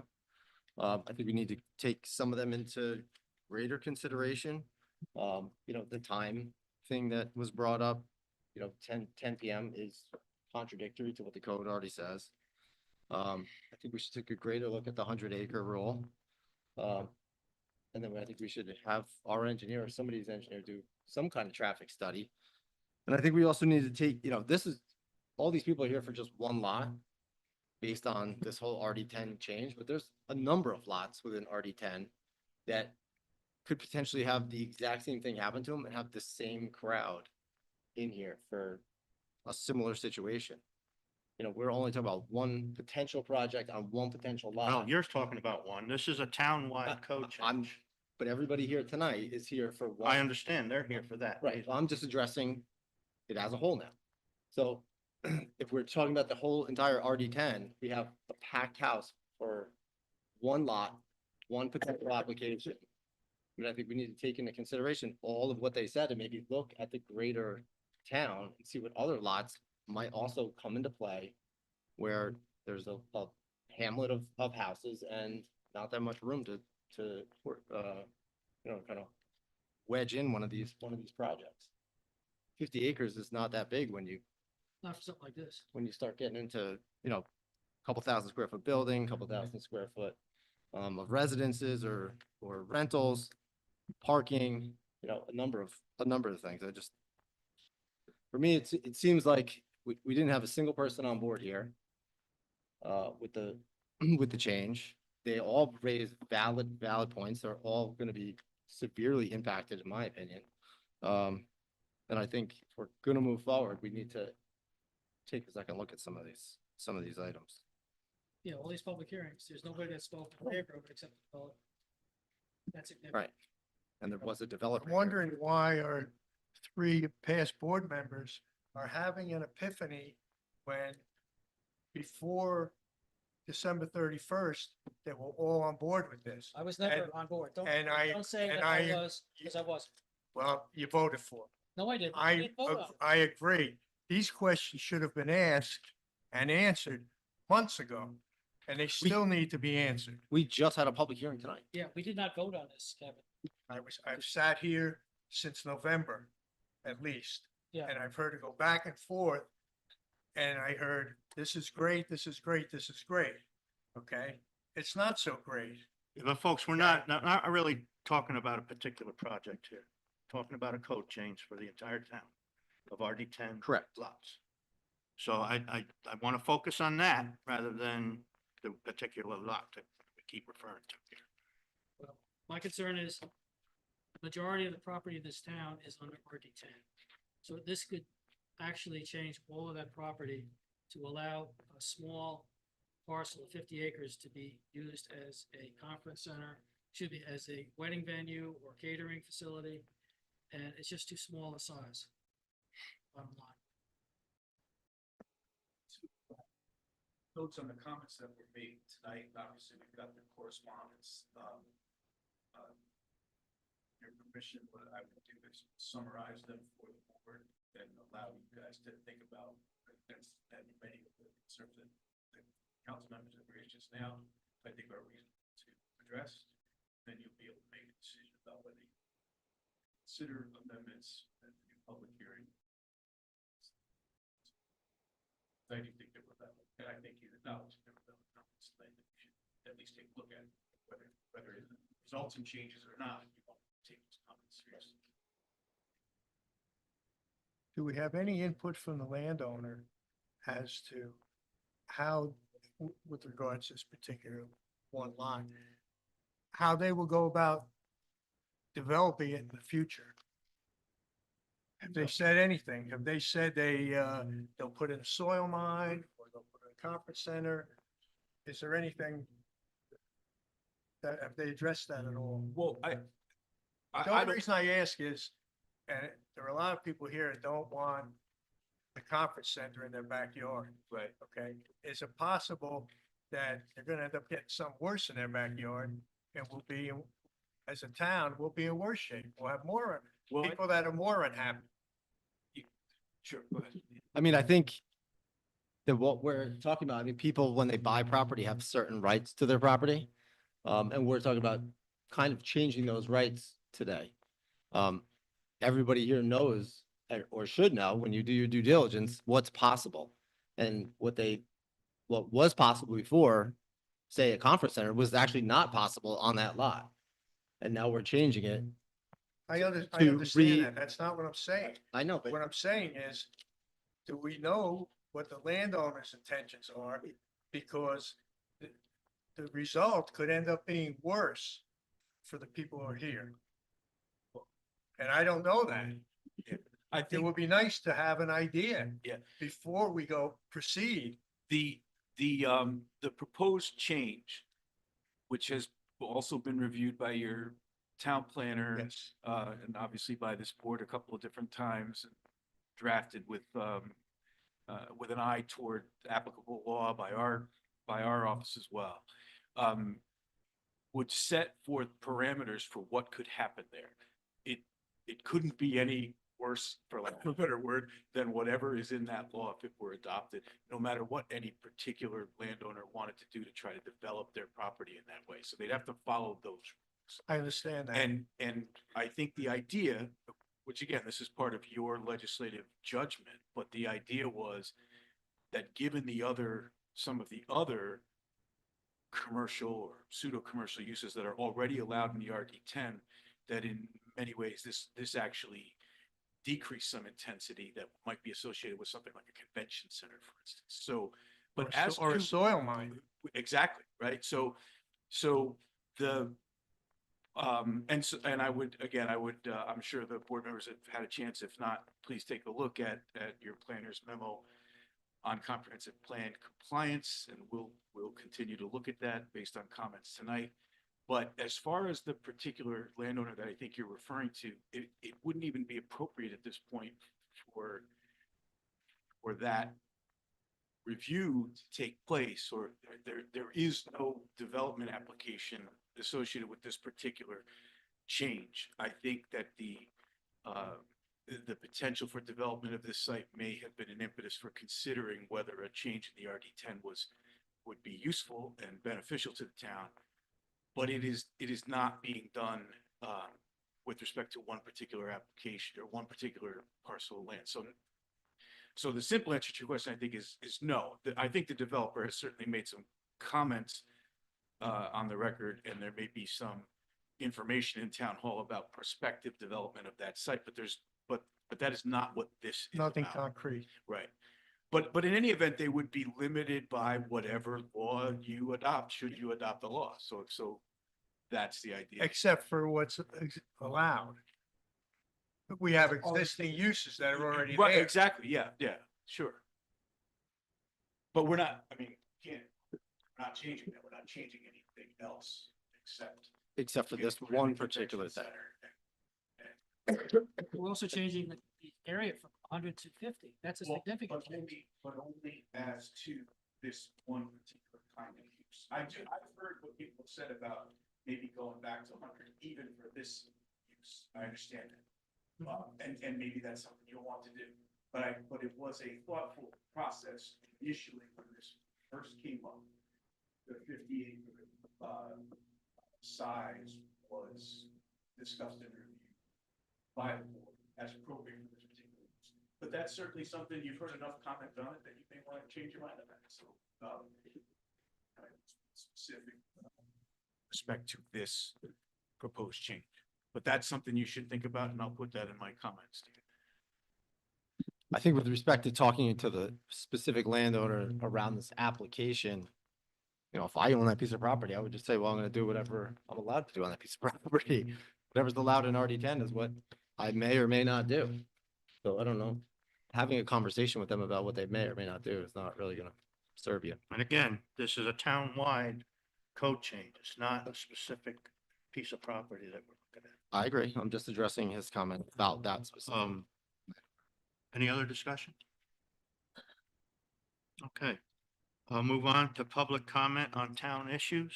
Speaker 20: I think we need to take some of them into greater consideration. The time thing that was brought up, 10 PM is contradictory to what the code already says. I think we should take a greater look at the 100-acre rule. And then I think we should have our engineer or somebody's engineer do some kind of traffic study. And I think we also need to take, all these people are here for just one lot based on this whole RD10 change, but there's a number of lots within RD10 that could potentially have the exact same thing happen to them and have the same crowd in here for a similar situation. We're only talking about one potential project on one potential lot.
Speaker 1: Well, you're talking about one. This is a town-wide code change.
Speaker 20: But everybody here tonight is here for one.
Speaker 1: I understand. They're here for that.
Speaker 20: Right, I'm just addressing it as a whole now. So if we're talking about the whole entire RD10, we have a packed house for one lot, one potential application. I think we need to take into consideration all of what they said and maybe look at the greater town and see what other lots might also come into play where there's a hamlet of houses and not that much room to kind of wedge in one of these projects. 50 acres is not that big when you
Speaker 11: Not for something like this.
Speaker 20: start getting into, a couple thousand square foot building, couple thousand square foot of residences or rentals, parking, a number of things. For me, it seems like we didn't have a single person on board here with the with the change. They all raised valid points. They're all going to be severely impacted, in my opinion. And I think if we're going to move forward, we need to take a second look at some of these items.
Speaker 11: Yeah, all these public hearings, there's nobody that spoke in favor of it except the developer. That's significant.
Speaker 20: Right. And there was a developer.
Speaker 12: I'm wondering why our 3 past board members are having an epiphany when before December 31st, they were all on board with this.
Speaker 11: I was never
Speaker 12: And-
Speaker 11: on board. Don't say
Speaker 12: and
Speaker 11: that I was, because I wasn't.
Speaker 12: Well, you voted for it.
Speaker 11: No, I didn't.
Speaker 12: I,
Speaker 11: didn't vote on it.
Speaker 12: I agree. These questions should have been asked and answered months ago, and they still need to be answered.
Speaker 20: We just had a public hearing tonight.
Speaker 11: Yeah, we did not vote on this, Kevin.
Speaker 12: I've sat here since November, at least.
Speaker 11: Yeah.
Speaker 12: And I've heard it go back and forth. And I heard, this is great, this is great, this is great. Okay? It's not so great.
Speaker 1: But folks, we're not really talking about a particular project here. Talking about a code change for the entire town of RD10.
Speaker 20: Correct.
Speaker 1: Lots. So I want to focus on that rather than the particular lot that we keep referring to here.
Speaker 11: Well, my concern is the majority of the property in this town is under RD10. So this could actually change all of that property to allow a small parcel of 50 acres to be used as a conference center, should be as a wedding venue or catering facility. And it's just too small a size. Bottom line.
Speaker 21: Notes on the comments that were made tonight, obviously, we've got the correspondence. Your permission, what I would do is summarize them for the board and allow you guys to think about and many of the concerns that the council members have raised just now, I think are reasonable to address. Then you'll be able to make a decision about whether you consider amendments at the new public hearing. I do think there were valid, and I think you acknowledge there were valid comments, that you should at least take a look at whether it results in changes or not. You want to take those comments seriously.
Speaker 12: Do we have any input from the landowner as to how, with regards to this particular one lot, how they will go about developing it in the future? Have they said anything? Have they said they'll put in a soil mine or they'll put in a conference center? Is there anything that, have they addressed that at all?
Speaker 14: Well,
Speaker 12: The only reason I ask is, and there are a lot of people here that don't want the conference center in their backyard.
Speaker 14: Right.
Speaker 12: Okay, is it possible that they're gonna end up getting something worse in their backyard and we'll be, as a town, we'll be in worse shape. We'll have more people that are more unhappy.
Speaker 14: Sure, go ahead.
Speaker 20: I mean, I think that what we're talking about, people, when they buy property, have certain rights to their property. And we're talking about kind of changing those rights today. everybody here knows or should know when you do your due diligence, what's possible. And what was possible before, say a conference center, was actually not possible on that lot. And now we're changing it.
Speaker 12: I
Speaker 20: To
Speaker 12: understand that. That's not what I'm saying.
Speaker 20: I know, but
Speaker 12: What I'm saying is, do we know what the landowner's intentions are? Because the result could end up being worse for the people who are here. And I don't know that.
Speaker 3: I
Speaker 12: It
Speaker 3: think
Speaker 12: would be nice to have an idea.
Speaker 3: Yeah.
Speaker 12: Before we proceed.
Speaker 3: the proposed change, which has also been reviewed by your town planner,
Speaker 12: Yes.
Speaker 3: and obviously by this board a couple of different times, and drafted with an eye toward applicable law by our office as well, would set forth parameters for what could happen there. It couldn't be any worse, for lack of a better word, than whatever is in that law if it were adopted, no matter what any particular landowner wanted to do to try to develop their property in that way. So they'd have to follow those rules.
Speaker 12: I understand that.
Speaker 3: And I think the idea, which again, this is part of your legislative judgment, but the idea was that given some of the other commercial or pseudo-commercial uses that are already allowed in the RD10, that in many ways, this actually decreased some intensity that might be associated with something like a convention center, for instance. So, but
Speaker 12: Or a soil mine.
Speaker 3: exactly, right? So the, and I would, again, I'm sure the board members have had a chance. If not, please take a look at your planner's memo on comprehensive plan compliance, and we'll continue to look at that based on comments tonight. But as far as the particular landowner that I think you're referring to, it wouldn't even be appropriate at this point for that review to take place, or there is no development application associated with this particular change. I think that the potential for development of this site may have been an impetus for considering whether a change in the RD10 would be useful and beneficial to the town. But it is not being done with respect to one particular application or one particular parcel of land. So the simple answer to your question, I think, is no. I think the developer has certainly made some comments on the record, and there may be some information in town hall about prospective development of that site, but that is not what this is
Speaker 12: Nothing
Speaker 3: about.
Speaker 12: concrete.
Speaker 3: Right. But in any event, they would be limited by whatever law you adopt, should you adopt the law. So that's the idea.
Speaker 12: Except for what's allowed. We have existing uses that are already
Speaker 3: Right,
Speaker 12: there.
Speaker 3: exactly. Yeah, sure. But we're not, we're not changing that. We're not changing anything else except
Speaker 20: for this one particular thing.
Speaker 11: We're also changing the area from 100 to 50. That's a significant change.
Speaker 3: But only as to this one particular kind of use. I've heard what people have said about maybe going back to 100 even for this use. I understand that. And maybe that's something you'll want to do. But it was a thoughtful process initially when this first came up. The 50 acre size was discussed and reviewed by the board as appropriate for this particular use. But that's certainly something you've heard enough comment on it that you may want to change your mind on that. So specific respect to this proposed change. But that's something you should think about, and I'll put that in my comments.
Speaker 20: I think with respect to talking to the specific landowner around this application, if I own that piece of property, I would just say, well, I'm going to do whatever I'm allowed to do on that piece of property. Whatever's allowed in RD10 is what I may or may not do. So I don't know. Having a conversation with them about what they may or may not do is not really going to serve you.
Speaker 1: And again, this is a town-wide code change. It's not a specific piece of property that we're looking at.
Speaker 20: I agree. I'm just addressing his comment about that specific.
Speaker 1: Any other discussion? Okay, I'll move on to public comment on town issues.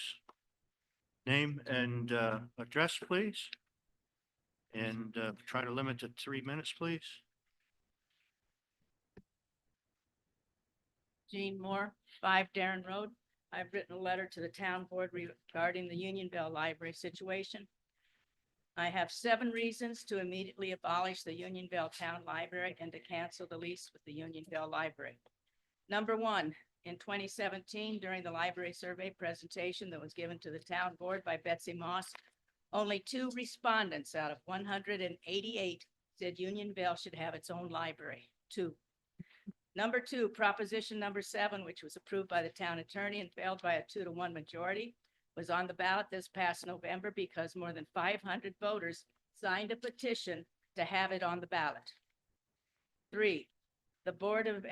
Speaker 1: Name and address, please. And try to limit to 3 minutes, please.
Speaker 22: Jean Moore, 5 Darren Road. I've written a letter to the town board regarding the Unionville Library situation. I have 7 reasons to immediately abolish the Unionville Town Library and to cancel the lease with the Unionville Library. Number 1, in 2017, during the library survey presentation that was given to the town board by Betsy Moss, only 2 respondents out of 188 said Unionville should have its own library. 2. Number 2, proposition number 7, which was approved by the town attorney and failed by a 2-to-1 majority, was on the ballot this past November because more than 500 voters signed a petition to have it on the ballot. 3, the Board of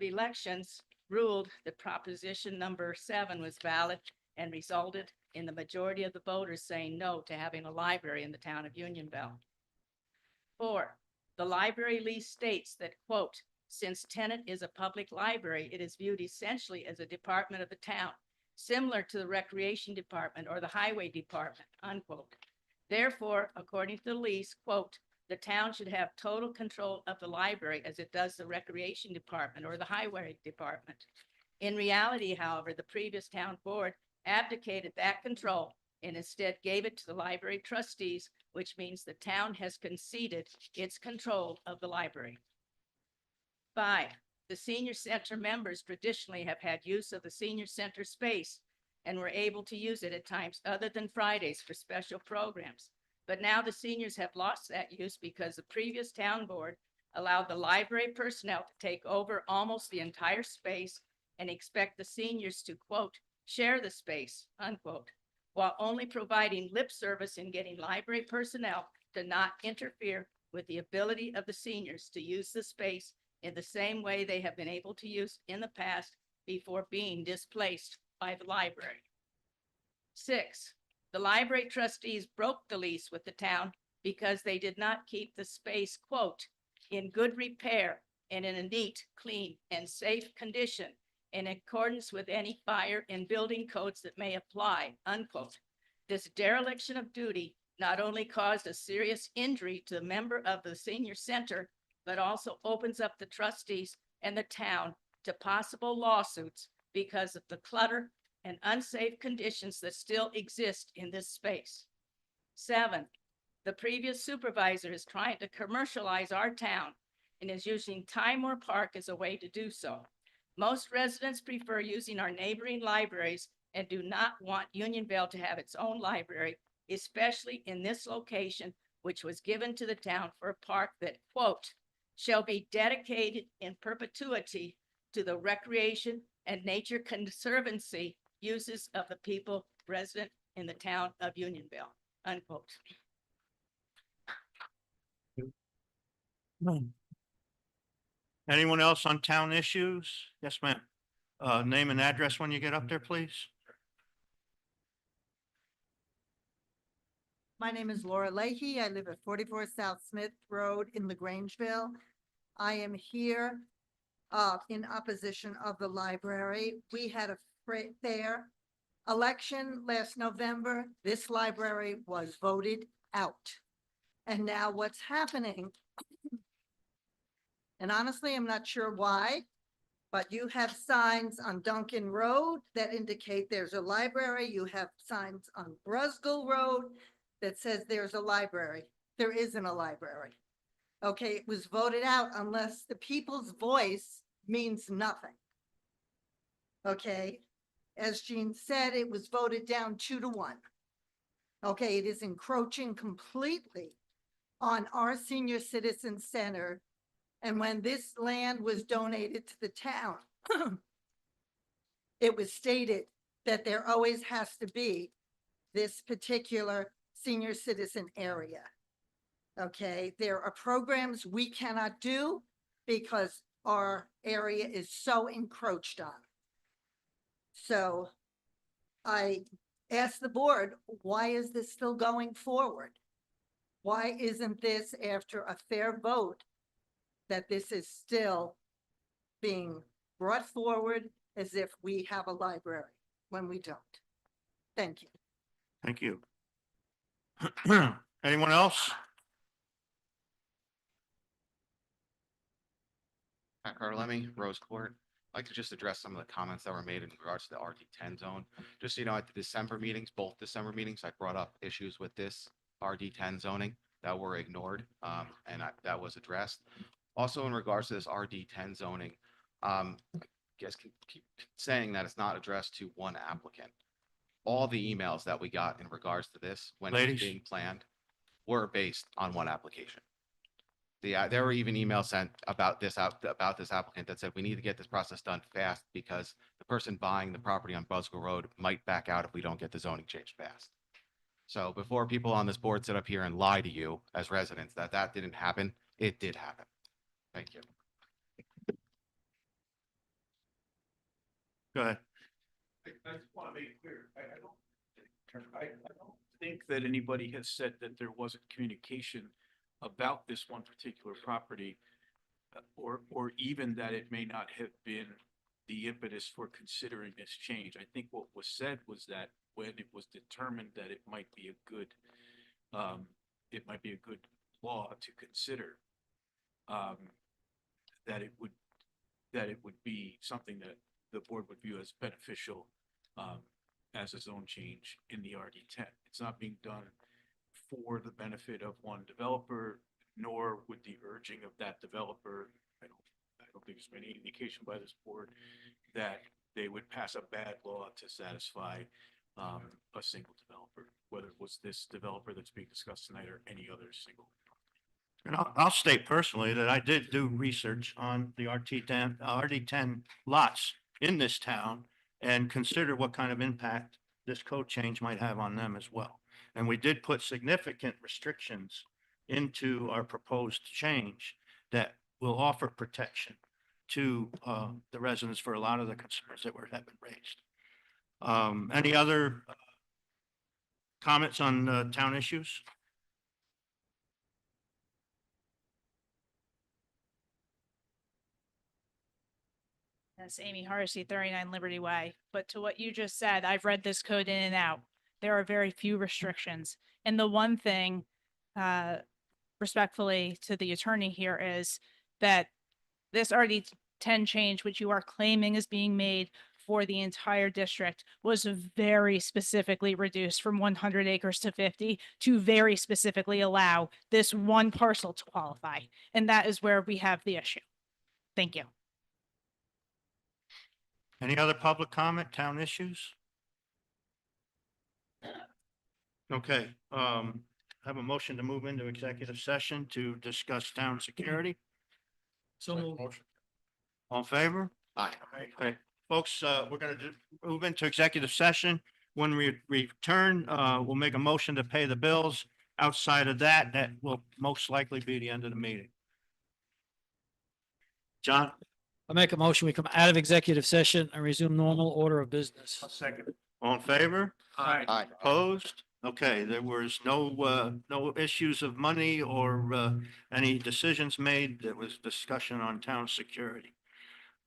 Speaker 22: Elections ruled that proposition number 7 was valid and resulted in the majority of the voters saying no to having a library in the town of Unionville. 4, the library lease states that, quote, since tenant is a public library, it is viewed essentially as a department of the town, similar to the recreation department or the highway department, unquote. Therefore, according to the lease, quote, the town should have total control of the library as it does the recreation department or the highway department. In reality, however, the previous town board abdicated that control and instead gave it to the library trustees, which means the town has conceded its control of the library. 5, the senior center members traditionally have had use of the senior center space and were able to use it at times other than Fridays for special programs. But now the seniors have lost that use because the previous town board allowed the library personnel to take over almost the entire space and expect the seniors to, quote, share the space, unquote, while only providing lip service in getting library personnel to not interfere with the ability of the seniors to use the space in the same way they have been able to use in the past before being displaced by the library. 6, the library trustees broke the lease with the town because they did not keep the space, quote, in good repair and in a neat, clean, and safe condition in accordance with any fire and building codes that may apply, unquote. This dereliction of duty not only caused a serious injury to a member of the senior center, but also opens up the trustees and the town to possible lawsuits because of the clutter and unsafe conditions that still exist in this space. 7, the previous supervisor is trying to commercialize our town and is using Timor Park as a way to do so. Most residents prefer using our neighboring libraries and do not want Unionville to have its own library, especially in this location, which was given to the town for a park that, quote, shall be dedicated in perpetuity to the recreation and nature conservancy uses of the people resident in the town of Unionville, unquote.
Speaker 1: Anyone else on town issues? Yes, ma'am. Name and address when you get up there, please.
Speaker 2: My name is Laura Leahy. I live at 44 South Smith Road in LaGrangeville. I am here in opposition of the library. We had a fair election last November. This library was voted out. And now what's happening, and honestly, I'm not sure why, but you have signs on Duncan Road that indicate there's a library. You have signs on Brusgill Road that says there's a library. There isn't a library. Okay, it was voted out unless the people's voice means nothing. Okay, as Jean said, it was voted down 2-1. Okay, it is encroaching completely on our senior citizen center. And when this land was donated to the town, it was stated that there always has to be this particular senior citizen area. Okay, there are programs we cannot do because our area is so encroached on. So I asked the board, why is this still going forward? Why isn't this, after a fair vote, that this is still being brought forward as if we have a library when we don't? Thank you.
Speaker 1: Thank you. Anyone else?
Speaker 4: Pat Carlemi, Rose Court. I'd like to just address some of the comments that were made in regards to the RD10 zone. Just so you know, at the December meetings, both December meetings, I brought up issues with this RD10 zoning that were ignored, and that was addressed. Also, in regards to this RD10 zoning, I guess keep saying that it's not addressed to one applicant. All the emails that we got in regards to this when it was
Speaker 1: Ladies.
Speaker 4: being planned were based on one application. There were even emails sent about this applicant that said, we need to get this process done fast because the person buying the property on Buzzell Road might back out if we don't get the zoning change fast. So before people on this board sit up here and lie to you as residents that that didn't happen, it did happen. Thank you.
Speaker 1: Go ahead.
Speaker 3: I just want to make it clear, I don't think that anybody has said that there wasn't communication about this one particular property, or even that it may not have been the impetus for considering this change. I think what was said was that when it was determined that it might be a good law to consider, that it would be something that the board would view as beneficial as a zone change in the RD10. It's not being done for the benefit of one developer, nor with the urging of that developer. I don't think there's been any indication by this board that they would pass a bad law to satisfy a single developer, whether it was this developer that's being discussed tonight or any other single.
Speaker 1: And I'll state personally that I did do research on the RD10 lots in this town and consider what kind of impact this code change might have on them as well. And we did put significant restrictions into our proposed change that will offer protection to the residents for a lot of the concerns that have been raised. Any other comments on town issues?
Speaker 7: That's Amy Harsey, 39 Liberty Way. But to what you just said, I've read this code in and out. There are very few restrictions. And the one thing, respectfully to the attorney here, is that this RD10 change, which you are claiming is being made for the entire district, was very specifically reduced from 100 acres to 50 to very specifically allow this one parcel to qualify. And that is where we have the issue. Thank you.
Speaker 1: Any other public comment, town issues? Okay, have a motion to move into executive session to discuss town security.
Speaker 11: So moved.
Speaker 1: All in favor?
Speaker 5: Aye.
Speaker 1: Okay, folks, we're gonna move into executive session. When we return, we'll make a motion to pay the bills. Outside of that, that will most likely be the end of the meeting. John?
Speaker 11: I make a motion, we come out of executive session and resume normal order of business.
Speaker 12: Second.
Speaker 1: All in favor?
Speaker 12: Aye.
Speaker 5: Aye.
Speaker 1: Opposed? Okay, there was no issues of money or any decisions made. There was discussion on town security.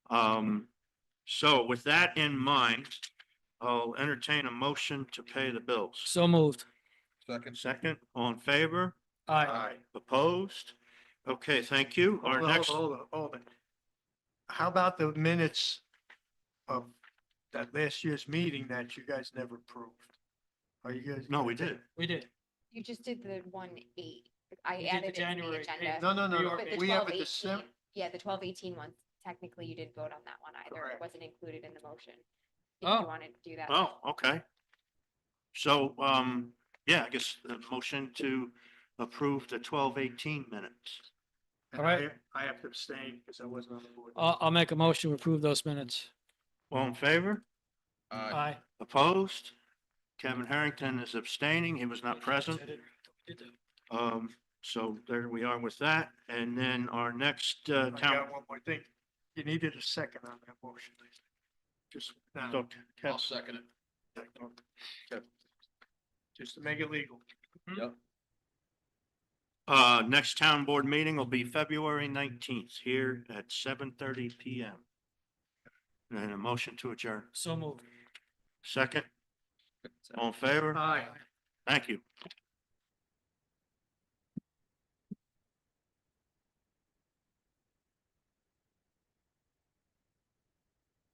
Speaker 1: So with that in mind, I'll entertain a motion to pay the bills.
Speaker 11: So moved.
Speaker 1: Second, all in favor?
Speaker 11: Aye.
Speaker 1: Opposed? Okay, thank you. Our next,
Speaker 12: Hold on. How about the minutes of that last year's meeting that you guys never approved? Are you guys?
Speaker 1: no, we did.
Speaker 11: We did.
Speaker 15: You just did the 1/8. I
Speaker 11: We did the
Speaker 15: added it to the
Speaker 11: January
Speaker 15: agenda.
Speaker 12: No.
Speaker 15: But the
Speaker 12: We have a
Speaker 15: 12/18
Speaker 12: December.
Speaker 15: Yeah, the 12/18 one, technically you didn't vote on that one either. It
Speaker 12: Correct.
Speaker 15: wasn't included in the motion. If
Speaker 11: Oh.
Speaker 15: you wanted to do that.
Speaker 1: Oh, okay. So, yeah, I guess the motion to approve the 12/18 minutes.
Speaker 12: And
Speaker 11: All right.
Speaker 12: I have to abstain because I wasn't on the board.
Speaker 11: I'll make a motion to approve those minutes.
Speaker 1: All in favor?
Speaker 11: Aye.
Speaker 1: Opposed? Kevin Harrington is abstaining. He was not present. So there we are with that. And then our next
Speaker 12: I
Speaker 1: town.
Speaker 12: got one more thing. You needed a second on that motion. Just,
Speaker 1: So, Kev-
Speaker 14: I'll second it.
Speaker 12: just to make it legal.
Speaker 1: Next town board meeting will be February 19th here at 7:30 PM. And a motion to adjourn.
Speaker 11: So moved.
Speaker 1: Second, all in favor?
Speaker 12: Aye.
Speaker 1: Thank you.